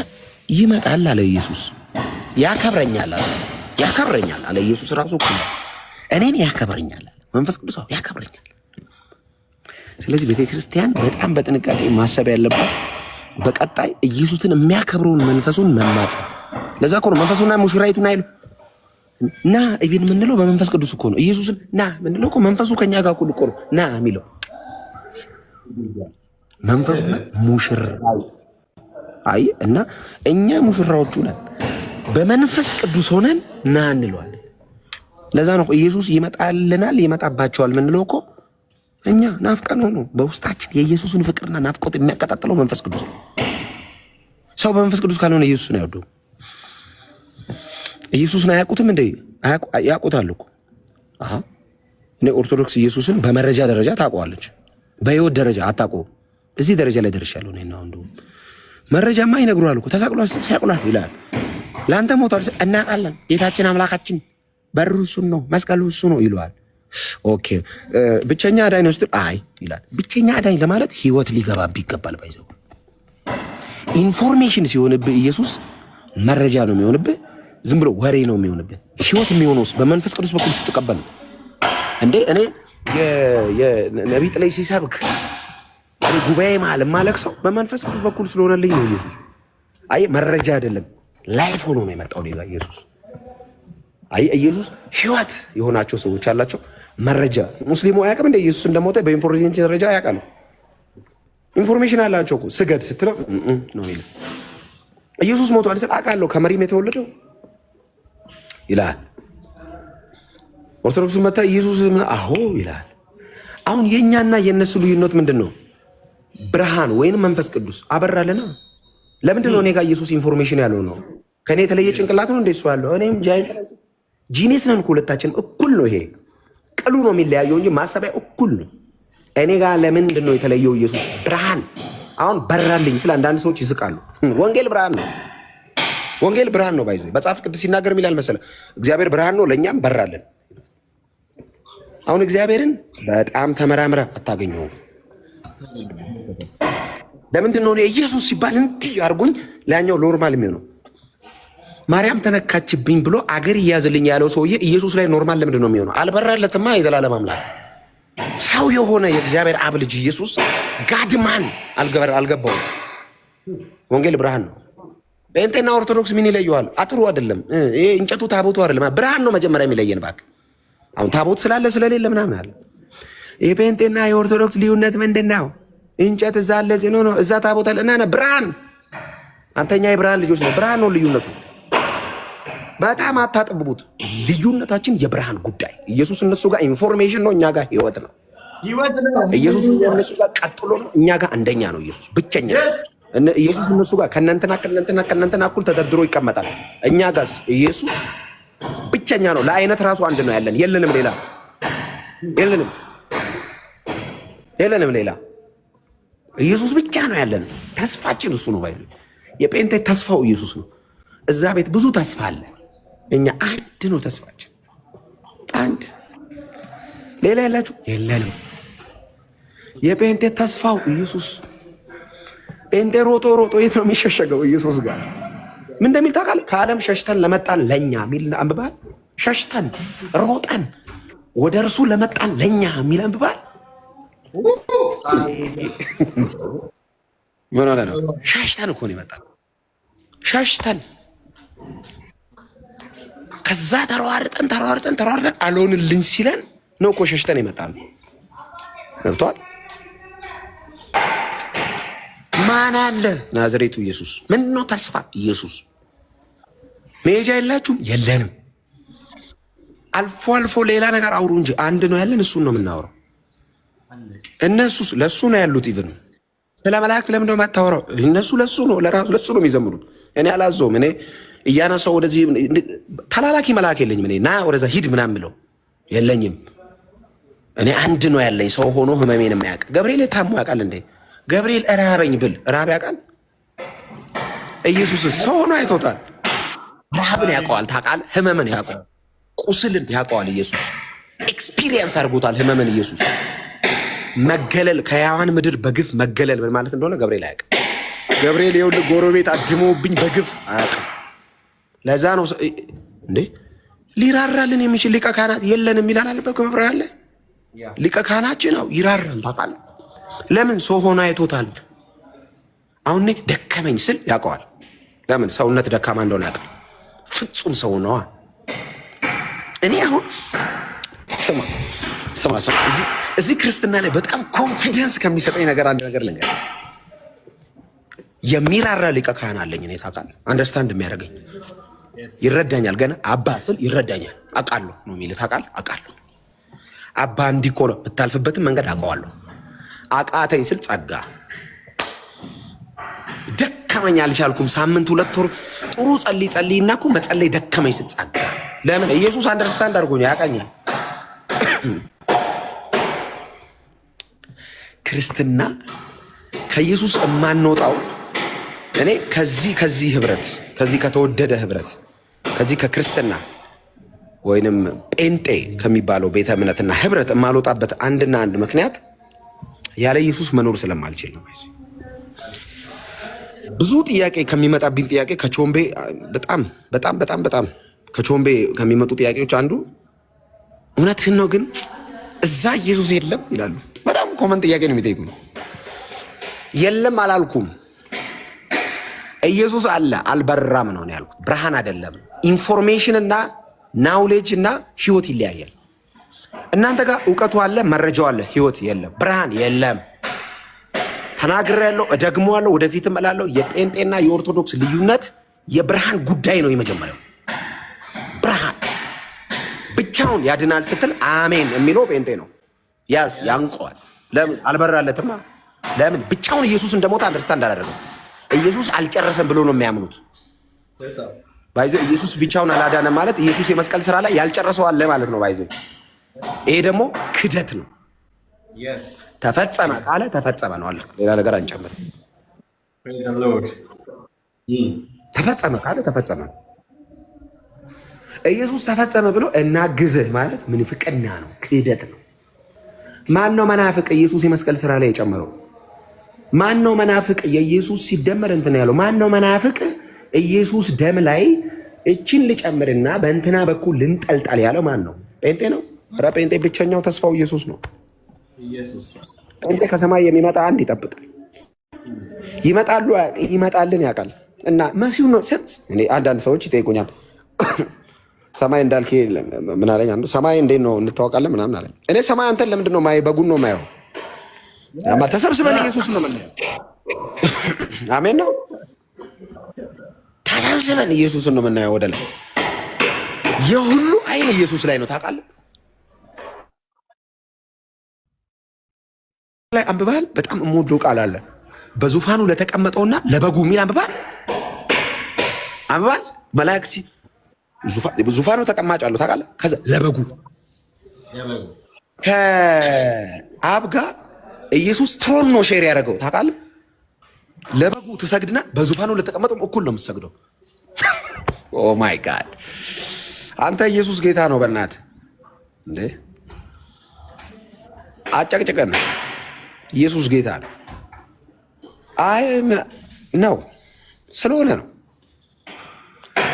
ይመጣል አለ ኢየሱስ፣ ያከብረኛል አለ ኢየሱስ ራሱ እኮ እኔን ያከብረኛል አለ መንፈስ ቅዱስ ያከብረኛል። ስለዚህ ቤተክርስቲያን በጣም በጥንቃቄ ማሰብ ያለባት በቀጣይ ኢየሱስን የሚያከብረውን መንፈሱን መማጸን። ለዛ እኮ ነው መንፈሱና ሙሽራይቱን አይሉ ና ኢቭን ምንለው በመንፈስ ቅዱስ እኮ ነው። ኢየሱስን ና ምንለው እኮ መንፈሱ ከኛ ጋር እኮ ነው ና የሚለው መንፈሱና ሙሽራው። አይ እና እኛ ሙሽራዎቹ ነን፣ በመንፈስ ቅዱስ ሆነን ና እንለዋለን። ለዛ ነው ኢየሱስ ይመጣልናል ይመጣባቸዋል ምንለው እኮ እኛ ናፍቀን ነው። በውስጣችን የኢየሱስን ፍቅርና ናፍቆት የሚያቀጣጥለው መንፈስ ቅዱስ ነው። ሰው በመንፈስ ቅዱስ ካልሆነ ኢየሱስን አይወደውም። ኢየሱስን አያውቁትም እንዴ? ያውቁታል እኮ። አሃ እኔ ኦርቶዶክስ ኢየሱስን በመረጃ ደረጃ ታውቀዋለች፣ በህይወት ደረጃ አታውቀውም። እዚህ ደረጃ ላይ ደርሻለሁ እኔ ነው። እንደውም መረጃማ ይነግሩሃል እኮ ተሰቅሏል ይላል። ለአንተ ሞቷል እናውቃለን። ጌታችን አምላካችን በሩ እሱን ነው፣ መስቀሉ እሱ ነው ይለዋል። ኦኬ ብቸኛ አዳኝ ነው ስትል አይ ይላል። ብቸኛ አዳኝ ለማለት ህይወት ሊገባብህ ይገባል። ባይዘው ኢንፎርሜሽን ሲሆንብህ ኢየሱስ መረጃ ነው የሚሆንብህ፣ ዝም ብሎ ወሬ ነው የሚሆንብህ። ህይወት የሚሆነውስ በመንፈስ ቅዱስ በኩል ስትቀበል ነው እንዴ። እኔ የነቢይ ጥላይ ሲሰብክ እኔ ጉባኤ መሀል የማለቅሰው በመንፈስ ቅዱስ በኩል ስለሆነልኝ ነው። ኢየሱስ አይ መረጃ አይደለም ላይፍ ሆኖ ነው የመጣው ሌላ ኢየሱስ። አይ ኢየሱስ ህይወት የሆናቸው ሰዎች አላቸው። መረጃ ሙስሊሙ አያውቅም እንደ ኢየሱስ እንደሞተ በኢንፎርሜሽን ደረጃ ያውቃል። ኢንፎርሜሽን አላቸው እኮ ስገድ ስትለው ነው ይላል። ኢየሱስ ሞቷል ስል አውቃለሁ ከመሪም የተወለደው ይላል። ኦርቶዶክሱ መታ ኢየሱስ ምን አሆ ይላል። አሁን የኛና የነሱ ልዩነት ምንድነው? ብርሃን ወይንም መንፈስ ቅዱስ አበራለና። ለምንድን ነው እኔ ጋር ኢየሱስ ኢንፎርሜሽን ያለው ነው? ከኔ የተለየ ጭንቅላት ነው እንደሱ ያለው? እኔም ጂኒስ ነን፣ ሁለታችንም እኩል ነው። ይሄ ቅሉ ነው የሚለያየው እንጂ ማሰቢያ እኩል ነው። እኔ ጋር ለምንድን ነው የተለየው? ኢየሱስ ብርሃን አሁን በራልኝ ስለ አንዳንድ ሰዎች ይስቃሉ። ወንጌል ብርሃን ነው። ወንጌል ብርሃን ነው። ባይዞ መጽሐፍ ቅዱስ ሲናገር የሚላል መሰለህ እግዚአብሔር ብርሃን ነው ለእኛም በራልን። አሁን እግዚአብሔርን በጣም ተመራምረ አታገኘውም። ለምንድን ነው ኢየሱስ ሲባል እንዲህ አድርጎኝ ለያኛው ኖርማል የሚሆነው? ማርያም ተነካችብኝ ብሎ አገር እያዝልኝ ያለው ሰውዬ ኢየሱስ ላይ ኖርማል ለምንድን ነው የሚሆነው? አልበራለትማ። የዘላለም አምላክ ሰው የሆነ የእግዚአብሔር አብ ልጅ ኢየሱስ ጋድማን አልገባውም። ወንጌል ብርሃን ነው። ጴንጤና ኦርቶዶክስ ምን ይለየዋል? አጥሩ አይደለም ይሄ እንጨቱ ታቦቱ አይደለም፣ ብርሃን ነው መጀመሪያ የሚለየን። እባክህ አሁን ታቦት ስላለ ስለሌለ ምናምን አለ። የጴንጤና የኦርቶዶክስ ልዩነት ምንድን ነው? እንጨት እዛ አለ ነው እዛ ታቦት አለ እና ብርሃን። አንተኛ የብርሃን ልጆች ነው። ብርሃን ነው ልዩነቱ። በጣም አታጥብቡት። ልዩነታችን የብርሃን ጉዳይ። ኢየሱስ እነሱ ጋር ኢንፎርሜሽን ነው፣ እኛ ጋር ህይወት ነው። ኢየሱስ እነሱ ጋር ቀጥሎ ነው፣ እኛ ጋር አንደኛ ነው። ኢየሱስ ብቸኛ ነው። ኢየሱስ እነሱ ጋር ከእናንተና እኩል ተደርድሮ ይቀመጣል። እኛ ጋር ኢየሱስ ብቸኛ ነው። ለአይነት ራሱ አንድ ነው ያለን። የለንም ሌላ የለንም ሌላ። ኢየሱስ ብቻ ነው ያለን። ተስፋችን እሱ ነው። ባይ የጴንጤ ተስፋው ኢየሱስ ነው። እዛ ቤት ብዙ ተስፋ አለ። እኛ አንድ ነው ተስፋችን፣ አንድ። ሌላ ያላችሁ የለንም። የጴንጤ ተስፋው ኢየሱስ። ጴንጤ ሮጦ የት ነው የሚሸሸገው? ኢየሱስ ጋር ምን እንደሚል ታውቃለህ? ከዓለም ሸሽተን ለመጣን ለኛ የሚል አንብባል። ሸሽተን ሮጠን ወደ እርሱ ለመጣን ለኛ የሚል አንብባል። ምን ሆነ ነው? ሸሽተን እኮ ነው የመጣን። ሸሽተን ከዛ ተሯርጠን አልሆንልኝ ሲለን ነው እኮ ሸሽተን የመጣን። ገብቶሃል? ማን አለ? ናዝሬቱ ኢየሱስ። ምንድን ነው ተስፋ? ኢየሱስ። መሄጃ የላችሁም? የለንም። አልፎ አልፎ ሌላ ነገር አውሩ እንጂ አንድ ነው ያለን፣ እሱን ነው የምናወራው። እነሱስ ለሱ ነው ያሉት። ኢቭን ስለ መላእክት ለምን ነው የማታወራው? እነሱ ለሱ ነው ነው የሚዘምሩት። እኔ አላዘውም። እኔ እያነሳው ወደዚህ ተላላኪ መልአክ የለኝም። እኔ ና ወደዛ ሂድ ምናምን ብለው የለኝም። እኔ አንድ ነው ያለኝ፣ ሰው ሆኖ ህመሜን የማያውቅ። ገብርኤል ታሞ ያውቃል እንዴ? ገብርኤል እራበኝ ብል ረሃብ ያውቃል? ኢየሱስ ሰው ሆኖ አይቶታል። ረሃብን ያውቀዋል። ታውቃለህ? ህመምን ያውቀዋል። ቁስልን ያውቀዋል። ኢየሱስ ኤክስፒሪየንስ አድርጎታል ህመምን። ኢየሱስ መገለል፣ ከሕያዋን ምድር በግፍ መገለል ምን ማለት እንደሆነ ገብርኤል አያውቅም። ገብርኤል ይኸውልህ ጎረቤት አድሞብኝ በግፍ አያውቅም። ለዛ ነው እንዴ ሊራራልን የሚችል ሊቀ ካህናት የለንም ይላል አለበት ከመብራ ያለ ሊቀ ካህናችን ነው ይራራል። ታውቃለህ? ለምን? ሰው ሆኖ አይቶታል። አሁን እኔ ደከመኝ ስል ያውቀዋል። ለምን? ሰውነት ደካማ እንደሆነ ያውቃል። ፍጹም ሰው ነዋ። እኔ አሁን ስማ እዚህ ክርስትና ላይ በጣም ኮንፊደንስ ከሚሰጠኝ ነገር አንድ ነገር ልንገርህ። የሚራራ ሊቀ ካህን አለኝ እኔ። ታውቃለህ? አንደርስታንድ የሚያደርገኝ ይረዳኛል። ገና አባ ስል ይረዳኛል። አውቃለሁ ነው የሚልህ። ታውቃለህ? አውቃለሁ አባ እንዲህ እኮ ነው ብታልፍበትም መንገድ አውቀዋለሁ። አቃተኝ ስል ጸጋ፣ ደከመኝ አልቻልኩም ሳምንት 2 ወር ጥሩ ጸልይና እኮ መጸለይ ደከመኝ ስል ጸጋ። ለምን? ኢየሱስ አንደርስታንድ አድርጎኝ ያውቃኛል። ክርስትና ከኢየሱስ የማንወጣው እኔ ከዚህ ህብረት፣ ከዚህ ከተወደደ ህብረት፣ ከዚህ ከክርስትና ወይንም ጴንጤ ከሚባለው ቤተ እምነትና ህብረት የማልወጣበት አንድና አንድ ምክንያት ያለ ኢየሱስ መኖር ስለማልችል ነው። ብዙ ጥያቄ ከሚመጣብኝ ጥያቄ ከቾምቤ በጣም ከቾምቤ ከሚመጡ ጥያቄዎች አንዱ እውነትህን ነው ግን እዛ ኢየሱስ የለም ይላሉ። በጣም ኮመን ጥያቄ ነው የሚጠይቁኝ። የለም አላልኩም። ኢየሱስ አለ አልበራም ነው ያልኩት። ብርሃን አይደለም። ኢንፎርሜሽን እና ናውሌጅ እና ህይወት ይለያያል። እናንተ ጋር እውቀቱ አለ፣ መረጃው አለ፣ ህይወት የለም፣ ብርሃን የለም። ተናግሬያለሁ፣ እደግመዋለሁ፣ ወደፊትም እላለሁ። የጴንጤና የኦርቶዶክስ ልዩነት የብርሃን ጉዳይ ነው። የመጀመሪያው ብርሃን ብቻ ብቻውን ያድናል ስትል አሜን የሚለው ጴንጤ ነው። ያዝ ያንቀዋል። ለምን አልበራለትማ? ለምን ብቻውን ኢየሱስ እንደሞተ አንደርስታንድ አላደረገው። ኢየሱስ አልጨረሰም ብሎ ነው የሚያምኑት። ባይዞ ኢየሱስ ብቻውን አላዳነም ማለት ኢየሱስ የመስቀል ስራ ላይ ያልጨረሰው አለ ማለት ነው። ባይዞ ይሄ ደግሞ ክደት ነው። ተፈጸመ ካለ ተፈጸመ ነው አለ። ሌላ ነገር አንጨምር። ተፈጸመ ካለ ተፈጸመ ነው። ኢየሱስ ተፈጸመ ብሎ እናግዝህ ማለት ምንፍቅና ነው፣ ክደት ነው። ማን ነው መናፍቅ? ኢየሱስ የመስቀል ስራ ላይ የጨመረው ማን ነው? መናፍቅ የኢየሱስ ሲደመር እንትን ያለው ማን ነው? መናፍቅ ኢየሱስ ደም ላይ እችን ልጨምርና በእንትና በኩል ልንጠልጠል ያለው ማን ነው? ጴንጤ ነው። ኧረ ጴንጤ ብቸኛው ተስፋው ኢየሱስ ነው። ጴንጤ ከሰማይ የሚመጣ አንድ ይጠብቃል። ይመጣሉ ይመጣልን ያውቃል። እና መሲሁ ነው። እኔ አንዳንድ ሰዎች ይጠይቁኛል ሰማይ እንዳልክ ምን አለኝ አንዱ፣ ሰማይ እንዴት ነው እንታወቃለን ምናምን አለኝ። እኔ ሰማይ አንተን ለምንድን ነው ማይ በጉን ነው ማየው? ተሰብስበን ኢየሱስ ነው የምናየው። አሜን ነው። ተሰብስበን ኢየሱስን ነው የምናየው። ወደ ላይ የሁሉ አይን ኢየሱስ ላይ ነው። ታውቃለህ ላይ አንብበሃል? በጣም የምወደው ቃል አለ። በዙፋኑ ለተቀመጠውና ለበጉ የሚል አንብበሃል? መላእክት ዙፋኑ ተቀማጭ አለው። ታውቃለህ? ከዛ ለበጉ ከአብ ጋር ኢየሱስ ትሮን ነው ሼር ያደረገው። ታውቃለህ? ለበጉ ትሰግድና በዙፋኑ ለተቀመጠው እኩል ነው የምትሰግደው። ኦ ማይ ጋድ! አንተ ኢየሱስ ጌታ ነው። በእናትህ እንዴ አጨቅጭቀን። ኢየሱስ ጌታ ነው። አይ ነው ስለሆነ ነው።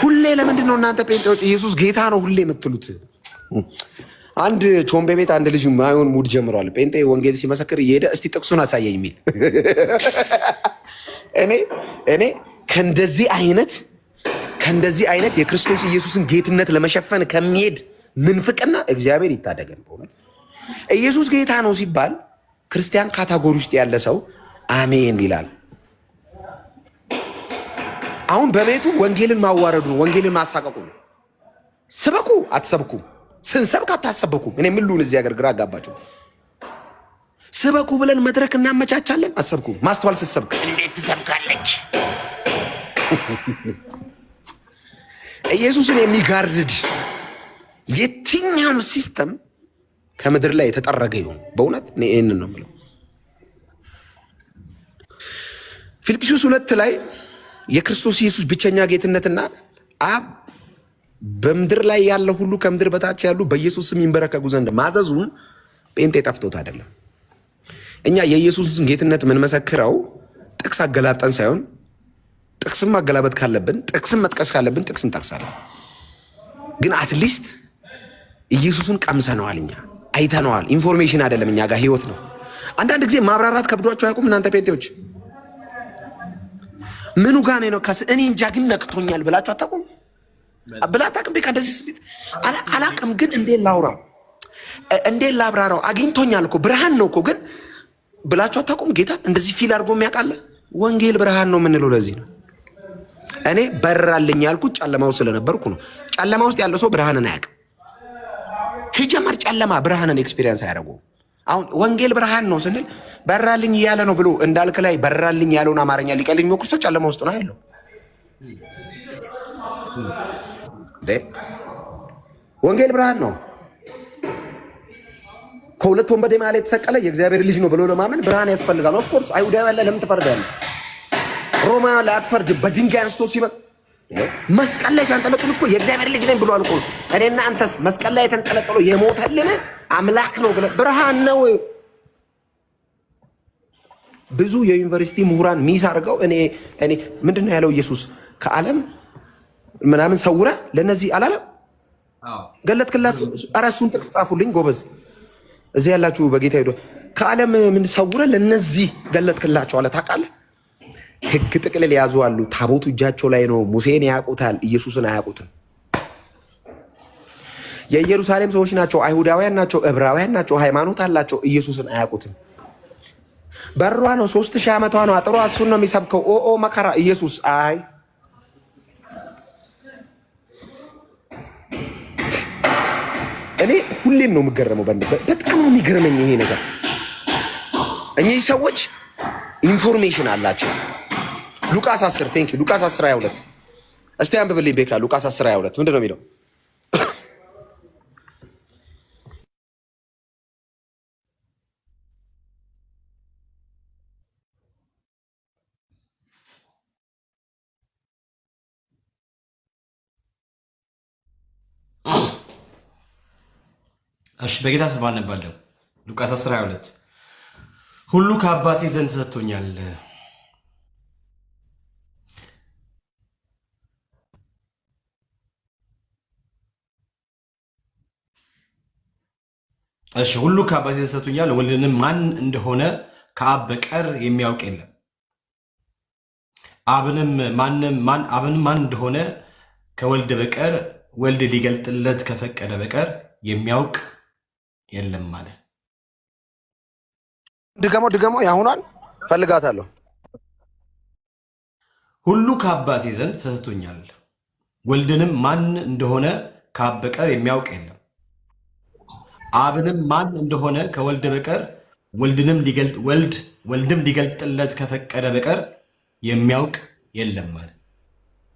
ሁሌ ለምንድን ነው እናንተ ጴንጤዎች ኢየሱስ ጌታ ነው ሁሌ የምትሉት? አንድ ቾምቤ ቤት አንድ ልጅ ማይሆን ሙድ ጀምሯል። ጴንጤ ወንጌል ሲመሰክር እየሄደ እስቲ ጥቅሱን አሳየኝ የሚል እኔ ከእንደዚህ አይነት የክርስቶስ ኢየሱስን ጌትነት ለመሸፈን ከሚሄድ ምንፍቅና እግዚአብሔር ይታደገን። በእውነት ኢየሱስ ጌታ ነው ሲባል ክርስቲያን ካታጎሪ ውስጥ ያለ ሰው አሜን ይላል። አሁን በቤቱ ወንጌልን ማዋረዱ ነው፣ ወንጌልን ማሳቀቁ ነው። ስበኩ አትሰብኩም፣ ስንሰብክ አታሰበኩም። እኔ ምን ልሁን? እዚህ ሀገር ግራ አጋባቸው። ስበኩ ብለን መድረክ እናመቻቻለን፣ አትሰብኩም። ማስተዋል ስትሰብክ እንዴት ትሰብካለች? ኢየሱስን የሚጋርድ የትኛውም ሲስተም ከምድር ላይ የተጠረገ ይሁን። በእውነት እኔ ይህንን ነው የምለው። ፊልጵስዩስ 2 ላይ የክርስቶስ ኢየሱስ ብቸኛ ጌትነትና አብ በምድር ላይ ያለ ሁሉ ከምድር በታች ያሉ በኢየሱስ ስም ይንበረከኩ ዘንድ ማዘዙን ጴንጤ ጠፍቶት አይደለም። እኛ የኢየሱስን ጌትነት የምንመሰክረው ጥቅስ አገላብጠን ሳይሆን ጥቅስም ማገላበጥ ካለብን ጥቅስም መጥቀስ ካለብን ጥቅስ እንጠቅሳለን። ግን አትሊስት ኢየሱስን ቀምሰነዋል፣ እኛ አይተነዋል። ኢንፎርሜሽን አይደለም እኛ ጋር ህይወት ነው። አንዳንድ ጊዜ ማብራራት ከብዷቸው አያውቁም እናንተ ጴንጤዎች? ምኑ ጋር ነው እኔ እንጃ ግን ነክቶኛል ብላችሁ አታውቁም? ብላታቅም በቃ እንደዚህ ስሜት አላቅም። ግን እንዴት ላውራው? እንዴት ላብራራው? አግኝቶኛል እኮ ብርሃን ነው እኮ ግን ብላችሁ አታውቁም? ጌታ እንደዚህ ፊል አድርጎ የሚያውቃለ? ወንጌል ብርሃን ነው የምንለው ለዚህ ነው። እኔ በራልኝ ያልኩት ጨለማው ስለነበርኩ ነው። ጨለማ ውስጥ ያለው ሰው ብርሃንን አያውቅም። ሲጀመር ጨለማ ብርሃንን ኤክስፒሪየንስ አያደርጉም። አሁን ወንጌል ብርሃን ነው ስንል በራልኝ እያለ ነው ብሎ እንዳልክ ላይ በራልኝ ያለውን አማርኛ ሊቀልኝ ሞክር። ሰው ጨለማ ውስጥ ነው ያለው። ወንጌል ብርሃን ነው። ከሁለት ወንበዴ መሃል የተሰቀለ የእግዚአብሔር ልጅ ነው ብሎ ለማመን ብርሃን ያስፈልጋል። ኦፍኮርስ አይሁዳዊ ያለ ለምን ትፈርዳለህ? ሮማውያን ላይ አትፈርድ። በድንጋይ አንስቶ ሲበቅ መስቀል ላይ ሲያንጠለጥሉት እኮ የእግዚአብሔር ልጅ ነኝ ብሏል እኮ። እኔና አንተስ መስቀል ላይ የተንጠለጠለው የሞተልን አምላክ ነው ብለህ ብርሃን ነው። ብዙ የዩኒቨርሲቲ ምሁራን ሚስ አድርገው እኔ ምንድን ነው ያለው ኢየሱስ ከዓለም ምናምን ሰውረ ለነዚህ አላለም ገለጥክላት። ኧረ እሱን ጥቅስ ጻፉልኝ ጎበዝ። እዚህ ያላችሁ በጌታ ሄዶ ከዓለም ምን ሰውረ ለነዚህ ገለጥክላቸው አለ። ታውቃለህ? ህግ ጥቅልል ያዙ አሉ። ታቦቱ እጃቸው ላይ ነው። ሙሴን ያውቁታል፣ ኢየሱስን አያውቁትም። የኢየሩሳሌም ሰዎች ናቸው፣ አይሁዳውያን ናቸው፣ ዕብራውያን ናቸው፣ ሃይማኖት አላቸው፣ ኢየሱስን አያውቁትም። በሯ ነው 3000 ዓመቷ ነው አጥሯ። እሱን ነው የሚሰብከው። ኦ መከራ ኢየሱስ አይ እኔ ሁሌም ነው የምገረመው። በጣም ነው የሚገርመኝ ይሄ ነገር። እኚህ ሰዎች ኢንፎርሜሽን አላቸው። ሉቃስ 10 ቴንክ ዩ ሉቃስ 10:22 እስቲ አንብብልኝ ቤካ። ሉቃስ 10:22 ምንድን ነው የሚለው? እሺ በጌታ ስም አነባለሁ። ሉቃስ 10:22 ሁሉ ከአባቴ ዘንድ ተሰጥቶኛል። እሺ ሁሉ ከአባቴ ዘንድ ተሰጥቶኛል፣ ወልድንም ማን እንደሆነ ከአብ በቀር የሚያውቅ የለም። አብንም ማን እንደሆነ ከወልድ በቀር ወልድ ሊገልጥለት ከፈቀደ በቀር የሚያውቅ የለም ማለት። ድገሞ ያሁኗን ፈልጋታለሁ። ሁሉ ከአባቴ ዘንድ ተሰጥቶኛል፣ ወልድንም ማን እንደሆነ ከአብ በቀር የሚያውቅ የለም። አብንም ማን እንደሆነ ከወልድ በቀር ወልድም ሊገልጥለት ከፈቀደ በቀር የሚያውቅ የለም ማለት።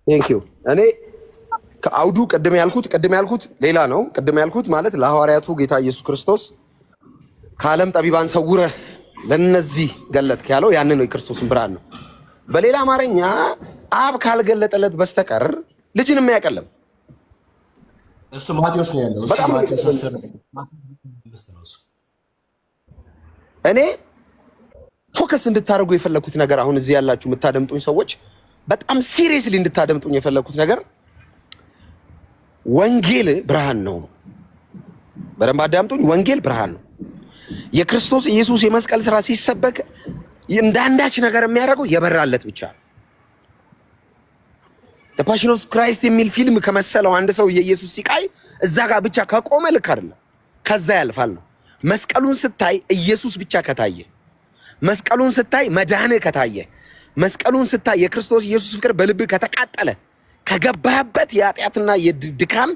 ቴንክ ዩ። እኔ ከአውዱ ቅድም ያልኩት ሌላ ነው። ቅድም ያልኩት ማለት ለሐዋርያቱ ጌታ ኢየሱስ ክርስቶስ ከዓለም ጠቢባን ሰውረህ ለነዚህ ገለጥክ ያለው ያንን ነው፣ የክርስቶስን ብርሃን ነው። በሌላ አማርኛ አብ ካልገለጠለት በስተቀር ልጅን የሚያቀለም እሱ ማቴዎስ ነው ያለው። እሱ ማቴዎስ 10 ነው። እኔ ፎከስ እንድታደርጉ የፈለኩት ነገር አሁን እዚህ ያላችሁ የምታደምጡኝ ሰዎች በጣም ሲሪየስሊ እንድታደምጡኝ የፈለኩት ነገር ወንጌል ብርሃን ነው። በደንብ አዳምጡኝ። ወንጌል ብርሃን ነው። የክርስቶስ ኢየሱስ የመስቀል ስራ ሲሰበክ እንዳንዳች ነገር የሚያደርገው የበራለት ብቻ ነው። ዘ ፓሽን ኦፍ ክራይስት የሚል ፊልም ከመሰለው አንድ ሰው የኢየሱስ ሲቃይ እዛ ጋር ብቻ ከቆመ ልክ አይደለም፣ ከዛ ያልፋል ነው። መስቀሉን ስታይ ኢየሱስ ብቻ ከታየ፣ መስቀሉን ስታይ መዳን ከታየ፣ መስቀሉን ስታይ የክርስቶስ ኢየሱስ ፍቅር በልብ ከተቃጠለ፣ ከገባህበት የኃጢአትና የድካም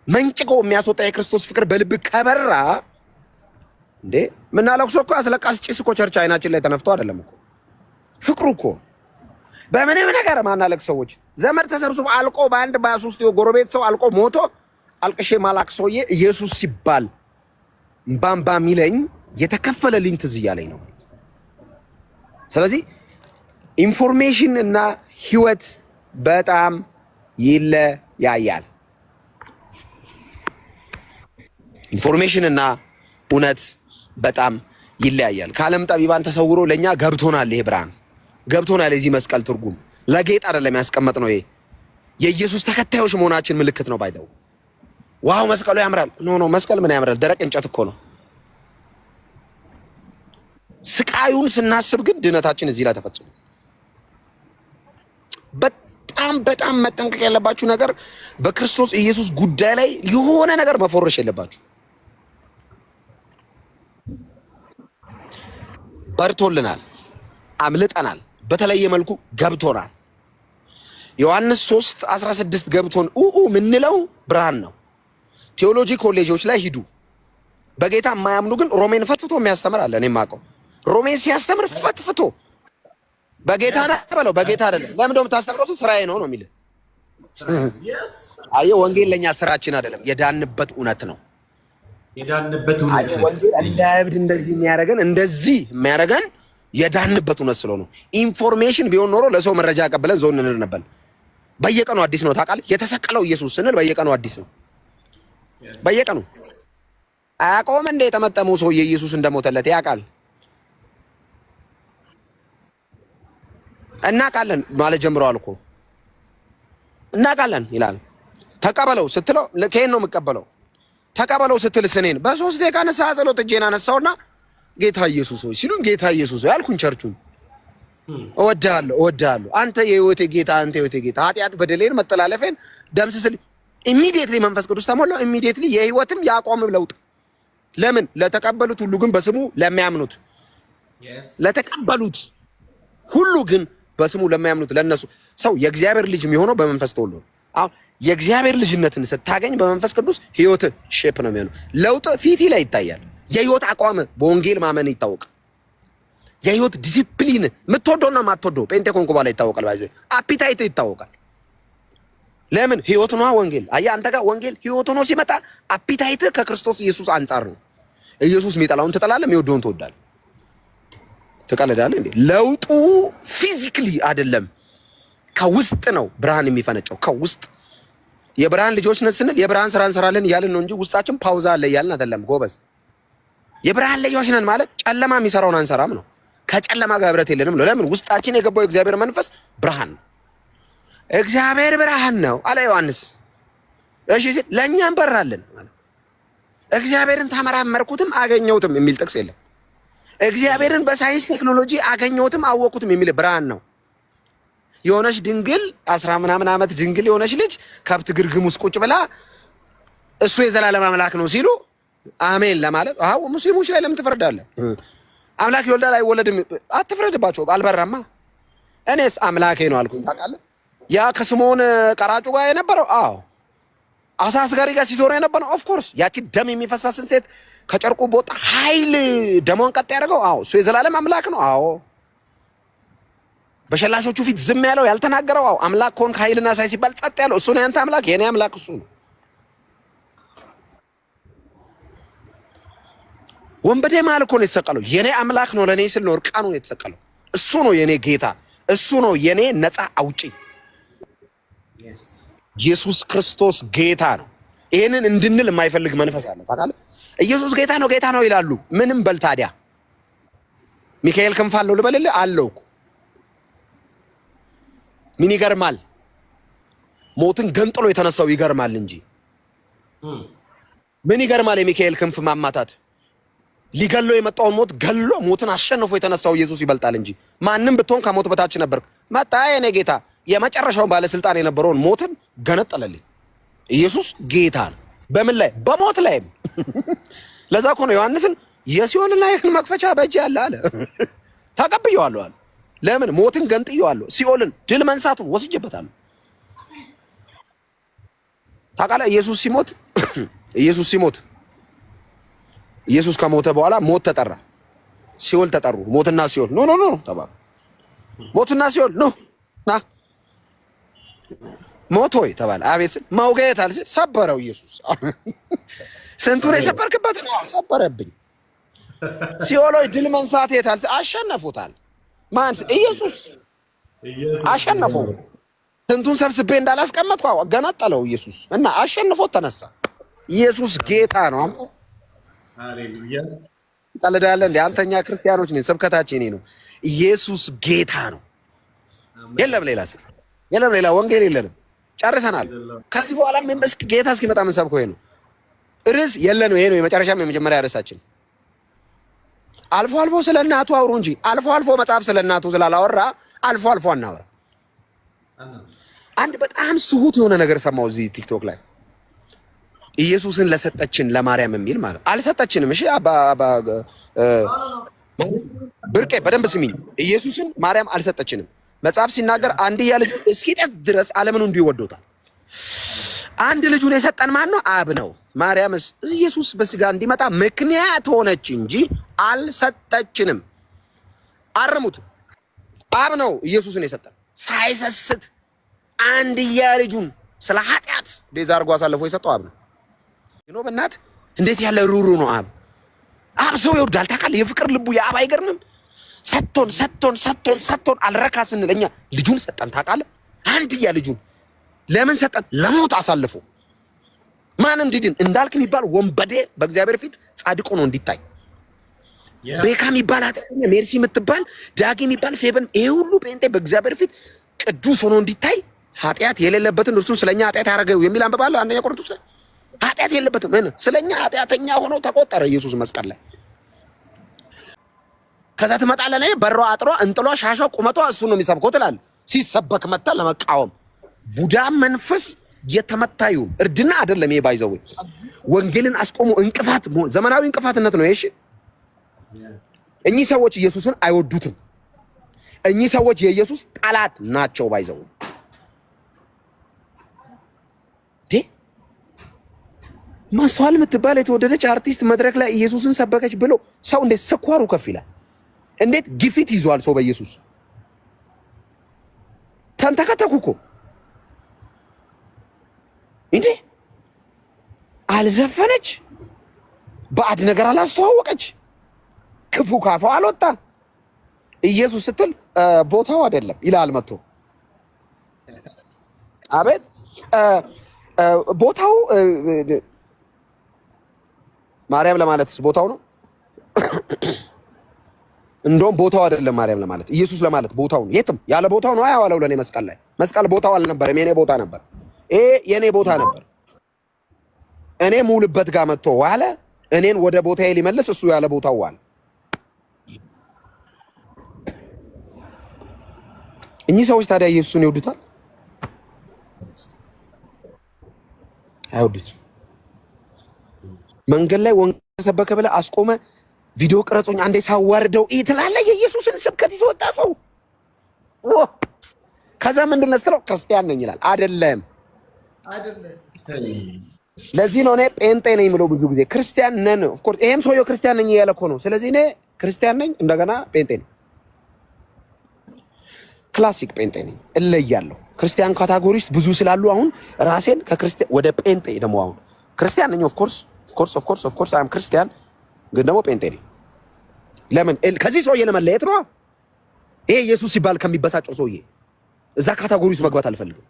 መንጭቆ የሚያስወጣ የክርስቶስ ፍቅር በልብ ከበራ እንዴ ምናለቅሶ እኮ አስለቃሽ ጭስ እኮ ቸርች አይናችን ላይ ተነፍቶ አይደለም እኮ ፍቅሩ እኮ በምንም ነገር ማናለቅ ሰዎች ዘመድ ተሰብስቦ አልቆ በአንድ በ23 የጎረቤት ሰው አልቆ ሞቶ አልቅሼ ማላቅ ሰውዬ ኢየሱስ ሲባል እምባምባ ሚለኝ የተከፈለልኝ ትዝ እያለኝ ነው። ስለዚህ ኢንፎርሜሽን እና ህይወት በጣም ይለያያል። ኢንፎርሜሽን እና እውነት በጣም ይለያያል። ከዓለም ጠቢባን ተሰውሮ ለኛ ገብቶናል። ይሄ ብርሃን ገብቶናል። የዚህ መስቀል ትርጉም ለጌጥ አይደለም ያስቀመጥ ነው። ይሄ የኢየሱስ ተከታዮች መሆናችን ምልክት ነው። ባይተው ዋው መስቀሉ ያምራል። ኖ መስቀል ምን ያምራል? ደረቅ እንጨት እኮ ነው። ስቃዩን ስናስብ ግን ድነታችን እዚህ ላይ ተፈጽሞ በጣም መጠንቀቅ ያለባችሁ ነገር በክርስቶስ ኢየሱስ ጉዳይ ላይ የሆነ ነገር መፎረሽ የለባችሁ። በርቶልናል፣ አምልጠናል፣ በተለየ መልኩ ገብቶናል። ዮሐንስ 3:16 ገብቶን ምንለው ብርሃን ነው። ቴዎሎጂ ኮሌጆች ላይ ሂዱ። በጌታ የማያምኑ ግን ሮሜን ፈትፍቶ የሚያስተምር አለ። እኔ የማውቀው ሮሜን ሲያስተምር ፈትፍቶ በጌታ ነው በለው። በጌታ አይደለም። ለምን ደም ታስተምረው? ስራዬ ነው የሚል። አየህ ወንጌል ለኛ ስራችን አይደለም፣ የዳንበት እውነት ነው። የዳንበት እውነት ወንጌል እንዳይብድ እንደዚህ የሚያረገን የዳንበት እውነት ስለሆነ ኢንፎርሜሽን ቢሆን ኖሮ ለሰው መረጃ ያቀበለን ዞን እንል ነበር። በየቀኑ አዲስ ነው ታውቃለህ። የተሰቀለው ኢየሱስ ስንል በየቀኑ አዲስ ነው። በየቀኑ አያውቀውም እንደ የተመጠመው ሰው የኢየሱስ እንደሞተለት ያውቃል። እናውቃለን ማለት ጀምረዋል እኮ እናውቃለን ይላል። ተቀበለው ስትለው ከየት ነው የምቀበለው? ተቀበለው ስትል ስኔን በ3 ደቂቃ ንስሐ ጸሎት እጄን አነሳውና ጌታ ኢየሱስ ሆይ ሲሉን ጌታ ኢየሱስ ሆይ አልኩኝ። ቸርቹን እወድሃለሁ አንተ የህይወቴ ጌታ፣ አንተ የህይወቴ ጌታ፣ ኃጢአት በደሌን መተላለፌን ደምስስልኝ። ኢሚዲየትሊ መንፈስ ቅዱስ ተሞላው። ኢሚዲየትሊ የህይወትም ያቋምም ለውጥ። ለምን? ለተቀበሉት ሁሉ ግን በስሙ ለሚያምኑት፣ ለተቀበሉት ሁሉ ግን በስሙ ለሚያምኑት ለነሱ። ሰው የእግዚአብሔር ልጅ የሚሆነው በመንፈስ ተወልዶ አሁን የእግዚአብሔር ልጅነትን ስታገኝ በመንፈስ ቅዱስ ህይወት ሼፕ ነው የሚሆነው። ለውጥ ፊት ላይ ይታያል። የህይወት አቋም በወንጌል ማመን ይታወቃል። የህይወት ዲሲፕሊን የምትወደውና የማትወደው ጴንጤ ኮንኩ በኋላ ይታወቃል። ባይዞ አፒታይት ይታወቃል። ለምን? ህይወት ነው ወንጌል። አየህ አንተ ጋር ወንጌል ህይወት ነው ሲመጣ አፒታይት ከክርስቶስ ኢየሱስ አንጻር ነው። ኢየሱስ የሚጠላውን ትጠላለህ፣ የሚወደውን ትወዳለህ። ትቀልዳለህ እንዴ? ለውጡ ፊዚክሊ አይደለም፣ ከውስጥ ነው ብርሃን የሚፈነጨው። ከውስጥ የብርሃን ልጆች ነን ስንል የብርሃን ስራ እንሰራለን እያልን ነው እንጂ ውስጣችን ፓውዛ አለ እያልን አይደለም። ጎበዝ የብርሃን ልጆች ነን ማለት ጨለማ የሚሰራውን አንሰራም ነው። ከጨለማ ጋር ህብረት የለንም ነው። ለምን? ውስጣችን የገባው የእግዚአብሔር መንፈስ ብርሃን ነው። እግዚአብሔር ብርሃን ነው አለ ዮሐንስ። እሺ ሲል ለእኛ እንበራለን ማለት እግዚአብሔርን ተመራመርኩትም አገኘሁትም የሚል ጥቅስ የለም። እግዚአብሔርን በሳይንስ ቴክኖሎጂ አገኘሁትም አወቅኩትም የሚል ብርሃን ነው። የሆነች ድንግል 10 ምናምን ዓመት ድንግል የሆነች ልጅ ከብት ግርግም ውስጥ ቁጭ ብላ እሱ የዘላለም አምላክ ነው ሲሉ አሜን ለማለት አው ሙስሊሞች ላይ ለምን ትፈርዳለህ? አምላክ ይወልዳል አይወለድም አትፍረድባቸው። አልበራማ እኔስ አምላኬ ነው አልኩኝ። ታውቃለህ ያ ከስምዖን ቀራጩ ጋር የነበረው አዎ አሳ አስጋሪ ጋር ሲዞር የነበረው ኦፍ ኮርስ ያቺ ደም የሚፈሳስን ሴት ከጨርቁ በወጣ ኃይል ደሟን ቀጥ ያደረገው አዎ እሱ የዘላለም አምላክ ነው። አዎ በሸላሾቹ ፊት ዝም ያለው ያልተናገረው አዎ አምላክ ኮን ኃይልና ሳይ ሲባል ጸጥ ያለው እሱ ነው። ያንተ አምላክ የኔ አምላክ እሱ ነው። ወንበዴ ማለት እኮ ነው የተሰቀለው። የኔ አምላክ ነው ለኔ ስል ነው እርቃኑ ነው የተሰቀለው። እሱ ነው የኔ ጌታ፣ እሱ ነው የኔ ነፃ አውጪ። ኢየሱስ ክርስቶስ ጌታ ነው። ይሄንን እንድንል የማይፈልግ መንፈስ አለ። ታውቃለህ ኢየሱስ ጌታ ነው ይላሉ። ምንም በል ታዲያ ሚካኤል ክንፍ አለው ልበልልህ? አለው እኮ ምን ይገርማል? ሞትን ገንጥሎ የተነሳው ይገርማል እንጂ ምን ይገርማል? የሚካኤል ክንፍ ማማታት ሊገለው የመጣውን ሞት ገሎ ሞትን አሸንፎ የተነሳው ኢየሱስ ይበልጣል እንጂ ማንም ብትሆን ከሞት በታች ነበር። መጣ የኔ ጌታ የመጨረሻው ባለስልጣን የነበረውን ሞትን ገነጠለልኝ። ኢየሱስ ጌታ ነው። በምን ላይ? በሞት ላይ። ለዛ እኮ ነው ዮሐንስን የሲኦልና የክን መክፈቻ በእጅ ያለ አለ። ተቀብየዋለሁ አለ። ለምን? ሞትን ገንጥየዋለሁ፣ ሲኦልን ድል መንሳቱን ወስጄበታለሁ። ታውቃለህ ኢየሱስ ሲሞት ኢየሱስ ከሞተ በኋላ ሞት ተጠራ፣ ሲኦል ተጠሩ። ሞትና ሲኦል ኖ ተባሉ። ሞትና ሲኦል ኖ ና ሞት ሆይ ተባለ። አቤት ማውገየት አለ። ሰበረው ኢየሱስ። ስንቱን የሰበርክበት ነው ሰበረብኝ። ሲኦል ሆይ ድል መንሳት የታል? አሸነፉታል። ማን? ኢየሱስ አሸነፈው። ስንቱን ሰብስቤ እንዳላስቀመጥኩ ገነጠለው ኢየሱስ እና አሸንፎት ተነሳ። ኢየሱስ ጌታ ነው። አንተ ሃሌሉያ ታለዳለ እንደ አንተኛ ክርስቲያኖች ነን፣ ስብከታችን ነው። ኢየሱስ ጌታ ነው። የለም ሌላ ስም፣ የለም ሌላ ወንጌል የለንም። ጨርሰናል። ከዚህ በኋላ መንፈስ ጌታ እስኪመጣ ምን ሰብከው ነው ርዕስ የለንም። ይሄ ነው የመጨረሻም የመጀመሪያ ርዕሳችን። አልፎ አልፎ ስለ እናቱ አውሩ እንጂ አልፎ አልፎ መጽሐፍ ስለ እናቱ ስላላወራ አልፎ አልፎ አናወራ። አንድ በጣም ስሁት የሆነ ነገር ሰማው እዚህ ቲክቶክ ላይ ኢየሱስን ለሰጠችን ለማርያም የሚል ማለት አልሰጠችንም። እሺ ብርቄ በደንብ ስሚኝ። ኢየሱስን ማርያም አልሰጠችንም። መጽሐፍ ሲናገር አንድያ ልጁ እስኪጠፍ ድረስ ዓለምን እንዲሁ ወዶታል። አንድ ልጁን የሰጠን ማን ነው? አብ ነው። ማርያምስ ኢየሱስ በስጋ እንዲመጣ ምክንያት ሆነች እንጂ አልሰጠችንም። አርሙት። አብ ነው ኢየሱስን የሰጠን ሳይሰስት አንድያ ልጁን ስለ ኃጢአት ቤዛ አድርጎ አሳልፎ የሰጠው አብ ነው። ነው በእናት እንዴት ያለ ሩሩ ነው አብ። አብ ሰው ይወዳል ታውቃለህ። የፍቅር ልቡ የአብ አይገርምም? ሰጥቶን አልረካ ስንል እኛ ልጁን ሰጠን ታውቃለህ። አንድያ ልጁን ለምን ሰጠን? ለሞት አሳልፎ ማን እንዲድን? እንዳልክ የሚባል ወንበዴ በእግዚአብሔር ፊት ጻድቅ ሆኖ እንዲታይ፣ ቤካ የሚባል አጥኛ፣ ሜርሲ የምትባል ዳጊ የሚባል ፌበን፣ ይሄ ሁሉ ጴንጤ በእግዚአብሔር ፊት ቅዱስ ሆኖ እንዲታይ ኃጢአት የሌለበትን እርሱን ስለኛ ኃጢአት ያደረገው የሚል አንብባለሁ። አንደኛ ቆሮንቶስ ላይ ኃጢአት የለበትም ምን ስለኛ ኃጢአተኛ ሆኖ ተቆጠረ ኢየሱስ መስቀል ላይ። ከዛ ትመጣለህ ላይ በሯ አጥሯ እንጥሏ ሻሿ ቁመቷ እሱ ነው የሚሰብከው ትላለህ። ሲሰበክ መጣ ለመቃወም ቡዳ መንፈስ የተመታዩ እርድና አይደለም። ይሄ ባይዘው ወንጌልን አስቆሞ እንቅፋት ዘመናዊ እንቅፋትነት ነው። እሺ እኚህ ሰዎች ኢየሱስን አይወዱትም። እኚህ ሰዎች የኢየሱስ ጠላት ናቸው። ባይዘው ማስተዋል የምትባል የተወደደች አርቲስት መድረክ ላይ ኢየሱስን ሰበከች ብሎ ሰው እንዴት ስኳሩ ከፍ ይላል? እንዴት ግፊት ይዟል ሰው በኢየሱስ? ተንተከተኩ እኮ እንዴ! አልዘፈነች፣ ባዕድ ነገር አላስተዋወቀች፣ ክፉ ካፏ አልወጣ። ኢየሱስ ስትል ቦታው አይደለም ይላል መጥቶ። አቤት ቦታው ማርያም ለማለትስ ቦታው ነው። እንደውም ቦታው አይደለም ማርያም ለማለት ኢየሱስ ለማለት ቦታው ነው። የትም ያለ ቦታው ነው ያዋለው። ለኔ መስቀል ላይ መስቀል ቦታው አልነበረም፣ የኔ ቦታ ነበር። ይሄ የኔ ቦታ ነበር። እኔ ሙሉበት ጋር መጥቶ ዋለ። እኔን ወደ ቦታዬ ሊመልስ እሱ ያለ ቦታው ዋለ። እኚህ ሰዎች ታዲያ ኢየሱስን ይወዱታል? አይወዱት። መንገድ ላይ ወንጌል ሰበከ ብለህ አስቆመ፣ ቪዲዮ ቅረጹኝ አንዴ ሳዋርደው ትላለህ። የኢየሱስን ስብከት ይዞ ወጣ ሰው። ከዛ ምንድን ነው ስትለው ክርስቲያን ነኝ ይላል። አይደለም። ለዚህ ነው እኔ ጴንጤ ነኝ የምለው ብዙ ጊዜ። ክርስቲያን ነን ኦፍ ኮርስ። ይሄም ሰውየው ክርስቲያን ነኝ እያለ እኮ ነው። ስለዚህ እኔ ክርስቲያን ነኝ እንደገና ጴንጤ ነኝ። ክላሲክ ጴንጤ ነኝ፣ እለያለሁ። ክርስቲያን ካታጎሪ ውስጥ ብዙ ስላሉ አሁን ራሴን ከክርስቲያን ወደ ጴንጤ ደግሞ አሁን ክርስቲያን ነኝ። ኦፍ ኮርስ አም ክርስቲያን ግን ደግሞ ጴንጤ ነኝ። ለምን? ከዚህ ሰውዬ ለመለየት ነው። ይሄ ኢየሱስ ሲባል ከሚበሳጨው ሰውዬ እዛ ካታጎሪ ውስጥ መግባት አልፈልግም።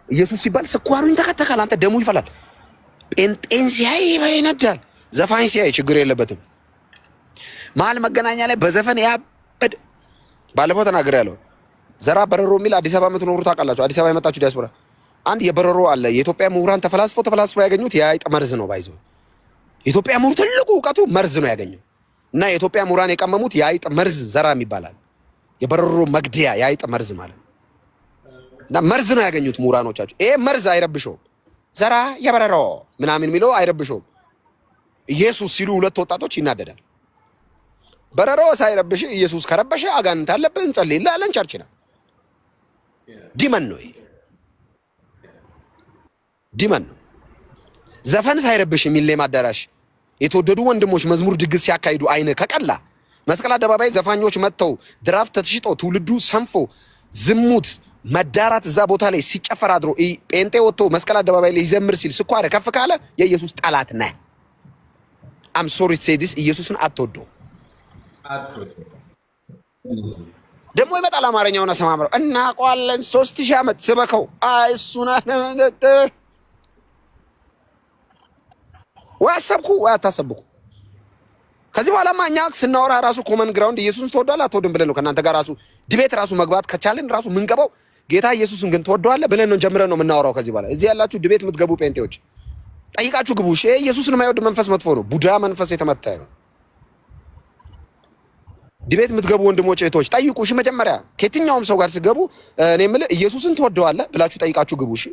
ኢየሱስ ሲባል ስኳሩን ተከተካል፣ አንተ ደሙ ይፈላል። ጴንጤን ሲያይ ይነዳል። ዘፋኝ ሲያይ ችግር የለበትም። መሀል መገናኛ ላይ በዘፈን ያበድ ባለፈው ተናግሬያለሁ። ዘራ በረሮ የሚል አዲስ አበባ የምትኖሩ ታውቃላችሁ። አዲስ አበባ የመጣችሁ ዲያስፖራ አንድ የበረሮ አለ። የኢትዮጵያ ምሁራን ተፈላስፈው ያገኙት የአይጥ መርዝ ነው። ባይዞ የኢትዮጵያ ምሁር ትልቁ እውቀቱ መርዝ ነው ያገኘው እና የኢትዮጵያ ምሁራን የቀመሙት የአይጥ መርዝ ዘራ ይባላል። የበረሮ መግደያ የአይጥ መርዝ ማለት እና መርዝ ነው ያገኙት ምሁራኖቻቸው። ይሄ መርዝ አይረብሸውም። ዘራ የበረሮ ምናምን የሚለው አይረብሸውም። ኢየሱስ ሲሉ ሁለት ወጣቶች ይናደዳል። በረሮ ሳይረብሽ ኢየሱስ ከረበሸ አጋንንት አለብህ እንጸልይልህ አለን። ቸርች ነው ዲመን ነው ዲመን ነው። ዘፈን ሳይረብሽ የሚሌም አዳራሽ የተወደዱ ወንድሞች መዝሙር ድግስ ሲያካሂዱ አይነ ከቀላ መስቀል አደባባይ ዘፋኞች መጥተው ድራፍት ተሽጦ ትውልዱ ሰንፎ ዝሙት መዳራት እዛ ቦታ ላይ ሲጨፈር አድሮ ጴንጤ ወጥቶ መስቀል አደባባይ ላይ ይዘምር ሲል ስኳር ከፍ ካለ የኢየሱስ ጠላት ነህ። አም ሶሪ ቱ ሴይ ዲስ ኢየሱስን አትወደው። ደግሞ ይመጣል አማርኛውን አሰማምረው እናውቀዋለን 3000 ዓመት ስበከው እሱና ወይ አሰብኩ ወይ አታሰብኩ። ከዚህ በኋላማ እኛ ስናወራ ራሱ ኮመን ግራውንድ ኢየሱስን ትወዳለህ አትወድም ብለን ነው ከእናንተ ጋር ራሱ ዲቤት ራሱ መግባት ከቻለን ራሱ ምንገባው ጌታ ኢየሱስን ግን ትወደዋለህ ብለን ነው ጀምረን ነው የምናወራው። ከዚህ በኋላ እዚህ ያላችሁ ዲቤት የምትገቡ ጴንጤዎች ጠይቃችሁ ግቡ። እሺ ኢየሱስን የማይወድ መንፈስ መጥፎ ነው። ቡዳ መንፈስ የተመታ ነው። ዲቤት የምትገቡ ወንድሞች እህቶች ጠይቁ። እሺ መጀመሪያ ከየትኛውም ሰው ጋር ስገቡ እኔ የምልህ ኢየሱስን ትወደዋለህ ብላችሁ ጠይቃችሁ ግቡ። እሺ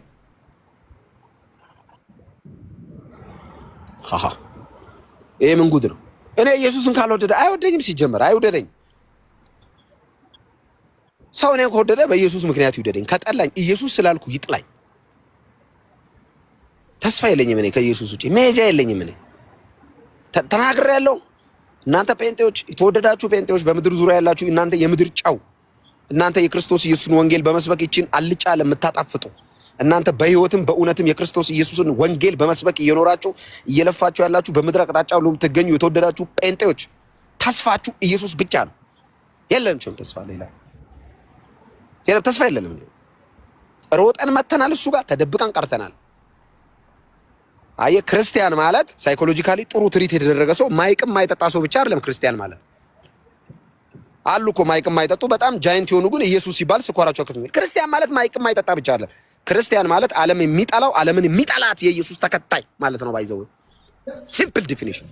ይሄ ምን ጉድ ነው? እኔ ኢየሱስን ካልወደደ አይወደኝም። ሲጀመር አይወደደኝ። ሰው እኔን ከወደደ በኢየሱስ ምክንያት ይወደደኝ፣ ከጠላኝ ኢየሱስ ስላልኩ ይጥላኝ። ተስፋ የለኝም እኔ ከኢየሱስ ውጪ መሄጃ የለኝም። እኔ ተናግሬያለሁ። እናንተ ጴንጤዎች፣ የተወደዳችሁ ጴንጤዎች በምድር ዙሪያ ያላችሁ እናንተ የምድር ጨው፣ እናንተ የክርስቶስ ኢየሱስን ወንጌል በመስበክ ይችን አልጫ ለምታጣፍጡ እናንተ በህይወትም በእውነትም የክርስቶስ ኢየሱስን ወንጌል በመስበክ እየኖራችሁ እየለፋችሁ ያላችሁ በምድር አቅጣጫ ሁሉ የምትገኙ የተወደዳችሁ ጴንጤዎች ተስፋችሁ ኢየሱስ ብቻ ነው። የለንም ተስፋ ሌላ የለም። ተስፋ የለንም። ሮጠን መተናል፣ እሱ ጋር ተደብቀን ቀርተናል። አየ ክርስቲያን ማለት ሳይኮሎጂካሊ ጥሩ ትሪት የተደረገ ሰው ማይቅም ማይጠጣ ሰው ብቻ አይደለም። ክርስቲያን ማለት አሉ እኮ ማይቅም ማይጠጡ በጣም ጃይንት የሆኑ ግን ኢየሱስ ሲባል ስኳራቸው ከፍ የሚል ክርስቲያን ማለት ማይቅም ማይጠጣ ብቻ አይደለም። ክርስቲያን ማለት ዓለም የሚጠላው ዓለምን የሚጠላት የኢየሱስ ተከታይ ማለት ነው። ባይዘው ሲምፕል ዲፊኒሽን።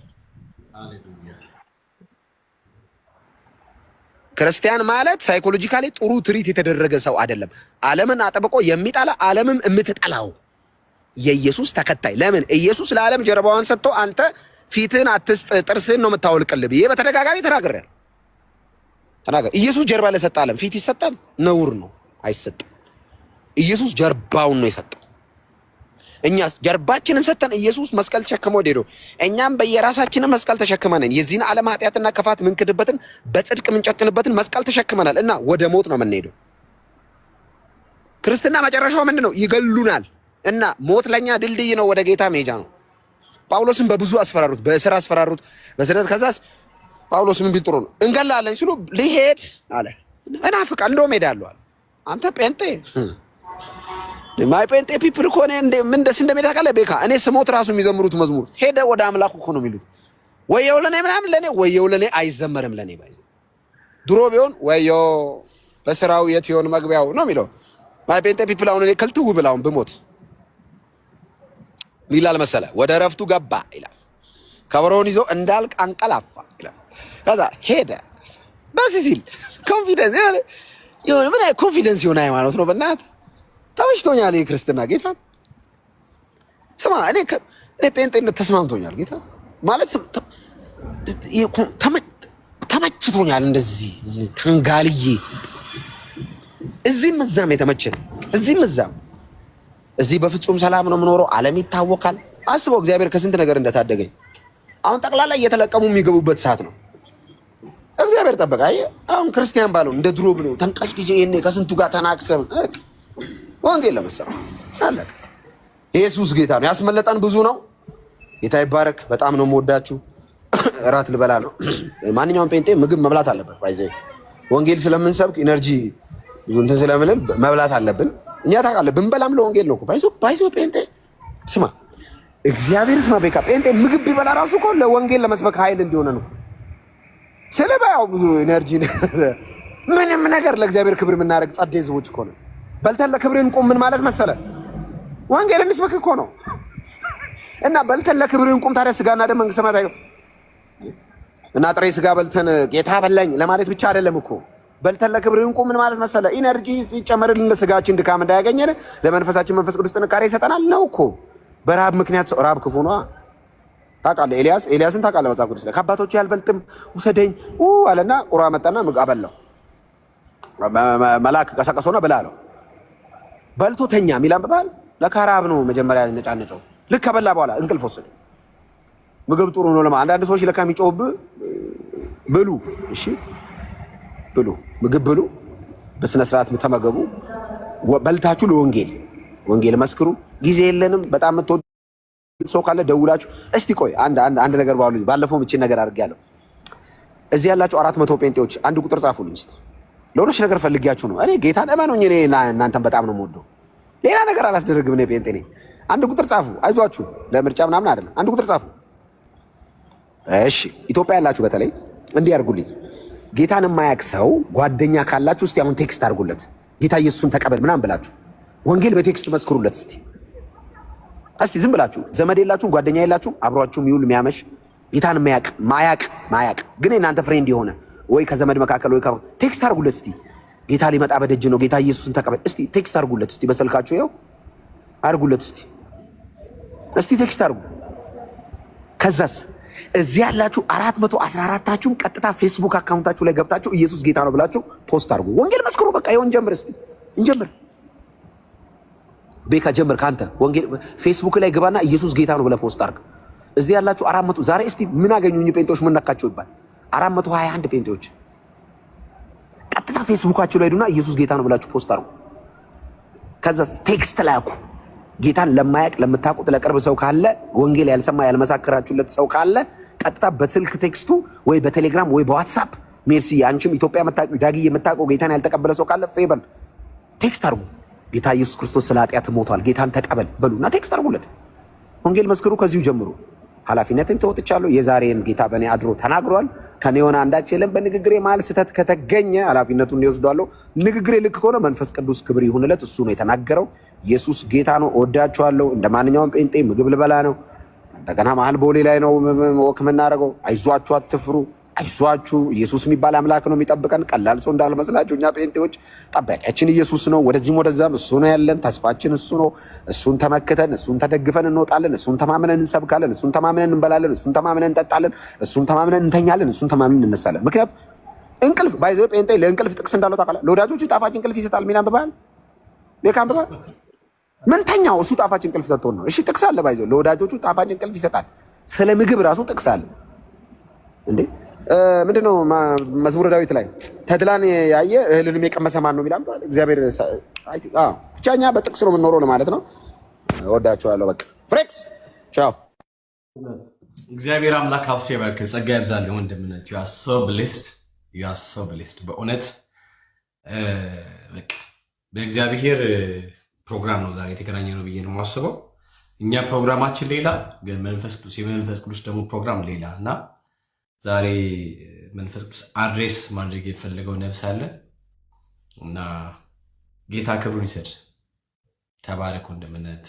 ክርስቲያን ማለት ሳይኮሎጂካሊ ጥሩ ትሪት የተደረገ ሰው አይደለም። ዓለምን አጥብቆ የሚጠላ ዓለምም የምትጠላው የኢየሱስ ተከታይ። ለምን ኢየሱስ ለዓለም ጀርባዋን ሰጥቶ አንተ ፊትህን አትስጥ ጥርስህን ነው የምታወልቅልህ ብዬ በተደጋጋሚ ተናግሬያለሁ። ኢየሱስ ጀርባ ለሰጠ ዓለም ፊት ይሰጣል? ነውር ነው፣ አይሰጥም። ኢየሱስ ጀርባውን ነው የሰጠው። እኛስ ጀርባችንን ሰተን ኢየሱስ መስቀል ተሸክሞ ሄዶ እኛም በየራሳችን መስቀል ተሸክመናል። የዚህን ዓለም ኃጢአትና ክፋት ምንክድበትን በጽድቅ ምንጨክንበትን መስቀል ተሸክመናል እና ወደ ሞት ነው የምንሄደው። ክርስትና መጨረሻው ምንድነው? ይገሉናል እና ሞት ለኛ ድልድይ ነው፣ ወደ ጌታ መሄጃ ነው። ጳውሎስን በብዙ አስፈራሩት፣ በእስር አስፈራሩት፣ በስደት። ከዛስ ጳውሎስ ምን ቢል ጥሩ ነው? እንገላለን ሲሉ ሊሄድ አለ። እናፍቃል እንደውም ሄዳለሁ አለ። አንተ ጴንጤ ማይ ጴንጤ ፒፕል እኮ ምን ደስ እንደሚል ታውቃለህ? ቤካ እኔ ስሞት ራሱ የሚዘምሩት መዝሙር ሄደ ወደ አምላኩ እኮ ነው የሚሉት። ወየው ለኔ ምናምን ለኔ ወየው ለኔ አይዘመርም። ለኔ ባይ ድሮ ቢሆን ወየው በስራው የት ይሆን መግቢያው ነው የሚለው። ማይ ጴንጤ ፒፕል አሁን እኔ ከልትው ብላውን ብሞት ይላል መሰለ ወደ ረፍቱ ገባ ይላል። ከበሮውን ይዞ እንዳልቅ አንቀላፋ ይላል። ከዛ ሄደ ደስ ሲል ኮንፊደንስ የሆነ ምን አይነት ኮንፊደንስ የሆነ ሃይማኖት ነው በእናትህ። ተመችቶኛል የክርስትና ጌታ። ስማ እኔ ጴንጤነት ተስማምቶኛል ጌታ ማለት ተመችቶኛል። እንደዚህ ተንጋልዬ እዚህም እዛም የተመቸን እዚህም እዛም እዚህ በፍጹም ሰላም ነው የምኖረው። ዓለም ይታወቃል። አስበው እግዚአብሔር ከስንት ነገር እንደታደገኝ። አሁን ጠቅላላ እየተለቀሙ የሚገቡበት ሰዓት ነው። እግዚአብሔር ጠበቃ። አሁን ክርስቲያን ባለው እንደ ድሮ ብሎ ተንቃሽ ዲጄ ይሄኔ ከስንቱ ጋር ተናክሰም ወንጌል ለመስራት አለቀ። ኢየሱስ ጌታ ነው። ያስመለጠን ብዙ ነው። ጌታ ይባረክ። በጣም ነው የምወዳችሁ። እራት ልበላ ነው። ማንኛውም ጴንጤ ምግብ መብላት አለበት። ባይዘ ወንጌል ስለምንሰብክ ኢነርጂ ብዙ እንትን ስለምንል መብላት አለብን። እኛ ታውቃለህ ብንበላም ለወንጌል ነው እኮ ባይዞ ጴንጤ ስማ፣ እግዚአብሔር ስማ፣ ቤካ ጴንጤ ምግብ ቢበላ ራሱ እኮ ለወንጌል ለመስበክ ኃይል እንዲሆነ ነው። ስለባያው ብዙ ኢነርጂ ምንም ነገር ለእግዚአብሔር ክብር የምናደርግ ጸዴ ህዝቦች እኮ ነው። በልተን ለክብር እንቁም። ምን ማለት መሰለ? ወንጌል እንስበክ እኮ ነው። እና በልተን ለክብር እንቁም። ታዲያ ስጋና ደም መንግስተ ሰማያት አይገባም እና ጥሬ ስጋ በልተን ጌታ በላኝ ለማለት ብቻ አይደለም እኮ። በልተን ለክብር እንቁም ምን ማለት መሰለ? ኢነርጂ ሲጨመርልን ለስጋችን ድካም እንዳያገኘን ለመንፈሳችን መንፈስ ቅዱስ ጥንካሬ ይሰጠናል ነው እኮ። በረሃብ ምክንያት ሰው ረሃብ ክፉ ነው። ታውቃለህ ኤልያስን ታውቃለህ? መጽሐፍ ቅዱስ ላይ ከአባቶቼ ያልበልጥም ውሰደኝ አለና ቁራ መጣና ምግብ አበላው። መልአክ ቀሰቀሰውና ብላ አለው። በልቶ ተኛ ሚላም በባል ለካራብ ነው መጀመሪያ ነጫነጨው። ልክ ከበላ በኋላ እንቅልፍ ወሰደ። ምግብ ጥሩ ነው ለማ አንዳንድ ሰዎች ለካ የሚጮህብህ ብሉ፣ እሺ ብሉ፣ ምግብ ብሉ፣ በስነ ስርዓት ተመገቡ፣ በልታችሁ ለወንጌል መስክሩ። ጊዜ የለንም። በጣም የምትወዱ ሰው ካለ ደውላችሁ እስቲ ቆይ አንድ ነገር ባለፈው ምቺ ነገር አድርጌያለሁ። እዚህ ያላችሁ 400 ጴንጤዎች አንድ ቁጥር ጻፉልኝ እስቲ። ለሆነች ነገር ፈልጊያችሁ ነው። እኔ ጌታን እመኑኝ፣ እኔ እናንተን በጣም ነው የምወደው። ሌላ ነገር አላስደረግም። እኔ ጴንጤ ነኝ። አንድ ቁጥር ጻፉ። አይዟችሁ፣ ለምርጫ ምናምን አይደለም። አንድ ቁጥር ጻፉ። እሺ፣ ኢትዮጵያ ያላችሁ በተለይ እንዲህ አድርጉልኝ። ጌታን የማያውቅ ሰው ጓደኛ ካላችሁ እስቲ አሁን ቴክስት አድርጉለት። ጌታ ኢየሱስን ተቀበል ምናምን ብላችሁ ወንጌል በቴክስት መስክሩለት እስቲ። ዝም ብላችሁ ዘመድ የላችሁም፣ ጓደኛ የላችሁም፣ አብሯችሁ የሚውል የሚያመሽ ጌታን ማያውቅ ግን እናንተ ፍሬንድ የሆነ ወይ ከዘመድ መካከል ወይ ቴክስት አድርጉለት እስቲ። ጌታ ሊመጣ በደጅ ነው፣ ጌታ ኢየሱስን ተቀበል እስቲ። ቴክስት አድርጉለት እስቲ፣ በስልካችሁ ይኸው አድርጉለት እስቲ ቴክስት አድርጉ። ከዛስ እዚህ ያላችሁ 414ታችሁም ቀጥታ ፌስቡክ አካውንታችሁ ላይ ገብታችሁ ኢየሱስ ጌታ ነው ብላችሁ ፖስት አድርጉ። ወንጌል መስክሩ። በቃ ይሁን፣ ጀምር እስቲ እንጀምር። ቤካ ጀምር። ካንተ ወንጌል ፌስቡክ ላይ ግባና ኢየሱስ ጌታ ነው ብለህ ፖስት አድርግ። እዚህ ያላችሁ 400 ዛሬ እስቲ ምን አገኙኝ ጴንጤዎች ምን ነካቸው ይባል 421 ጴንጤዎች ቀጥታ ፌስቡካችሁ ላይ ሄዱና ኢየሱስ ጌታ ነው ብላችሁ ፖስት አድርጉ። ከዛ ቴክስት ላኩ። ጌታን ለማያውቅ ለምታውቁት ለቅርብ ሰው ካለ ወንጌል ያልሰማ ያልመሳከራችሁለት ሰው ካለ ቀጥታ በስልክ ቴክስቱ ወይ በቴሌግራም ወይ በዋትሳፕ ሜርሲ፣ አንቺም ኢትዮጵያ የምታውቁ ዳጊ የምታውቁ ጌታን ያልተቀበለ ሰው ካለ ፌበል ቴክስት አድርጉ። ጌታ ኢየሱስ ክርስቶስ ስለ ኃጢአት ሞቷል፣ ጌታን ተቀበል በሉና ቴክስት አድርጉለት። ወንጌል መስክሩ። ከዚሁ ጀምሩ። ኃላፊነትን ተወጥቻለሁ። የዛሬን ጌታ በእኔ አድሮ ተናግሯል። ከኔ የሆነ አንዳች የለም። በንግግሬ መሀል ስህተት ከተገኘ ኃላፊነቱን ይወስዳለሁ። ንግግሬ ልክ ከሆነ መንፈስ ቅዱስ ክብር ይሁንለት። እሱ ነው የተናገረው። ኢየሱስ ጌታ ነው። እወዳችኋለሁ። እንደ ማንኛውም ጴንጤ ምግብ ልበላ ነው። እንደገና መሀል ቦሌ ላይ ነው ወክ የምናደርገው። አይዟችሁ፣ አትፍሩ። አይዟችሁ፣ ኢየሱስ የሚባል አምላክ ነው የሚጠብቀን። ቀላል ሰው እንዳልመስላችሁ። እኛ ጴንጤዎች ጠባቂያችን ኢየሱስ ነው። ወደዚህም ወደዛም እሱ ነው ያለን። ተስፋችን እሱ ነው። እሱን ተመክተን እሱን ተደግፈን እንወጣለን። እሱን ተማምነን እንሰብካለን። እሱን ተማምነን እንበላለን። እሱን ተማምነን እንጠጣለን። እሱን ተማምነን እንተኛለን። እሱን ተማምነን እንነሳለን። ምክንያቱም እንቅልፍ ባይዘው ጴንጤ ለእንቅልፍ ጥቅስ እንዳለው ታውቃለህ። ለወዳጆቹ ጣፋጭ እንቅልፍ ይሰጣል። ሚና አንብበሃል? ቤካ አንብበሃል? ምን ተኛው? እሱ ጣፋጭ እንቅልፍ ሰጥቶን ነው። እሺ ጥቅስ አለ ባይዘው ለወዳጆቹ ጣፋጭ እንቅልፍ ይሰጣል። ስለ ምግብ ራሱ ጥቅስ አለ እንዴ። ምንድነው መዝሙረ ዳዊት ላይ ተድላን ያየ እህልንም የቀመሰ ማን ነው የሚላል እግዚአብሔር። ብቻ እኛ በጥቅስ ነው የምንኖረው ነው ማለት ነው። እወዳችኋለሁ። በቃ ፍሬክስ ቻው። እግዚአብሔር አምላክ ሀብሴ ባርክ፣ ጸጋ ያብዛልህ ወንድምነት። ዩ አር ሶ ብሌስድ፣ ዩ አር ሶ ብሌስድ በእውነት በቃ በእግዚአብሔር ፕሮግራም ነው ዛሬ የተገናኘ ነው ብዬ ነው የማስበው። እኛ ፕሮግራማችን ሌላ፣ ግን መንፈስ ቅዱስ የመንፈስ ቅዱስ ደግሞ ፕሮግራም ሌላ እና ዛሬ መንፈስ ቅዱስ አድሬስ ማድረግ የፈለገው ነብስ አለ እና ጌታ ክብሩን ይሰድ። ተባረክ ወንድምነት።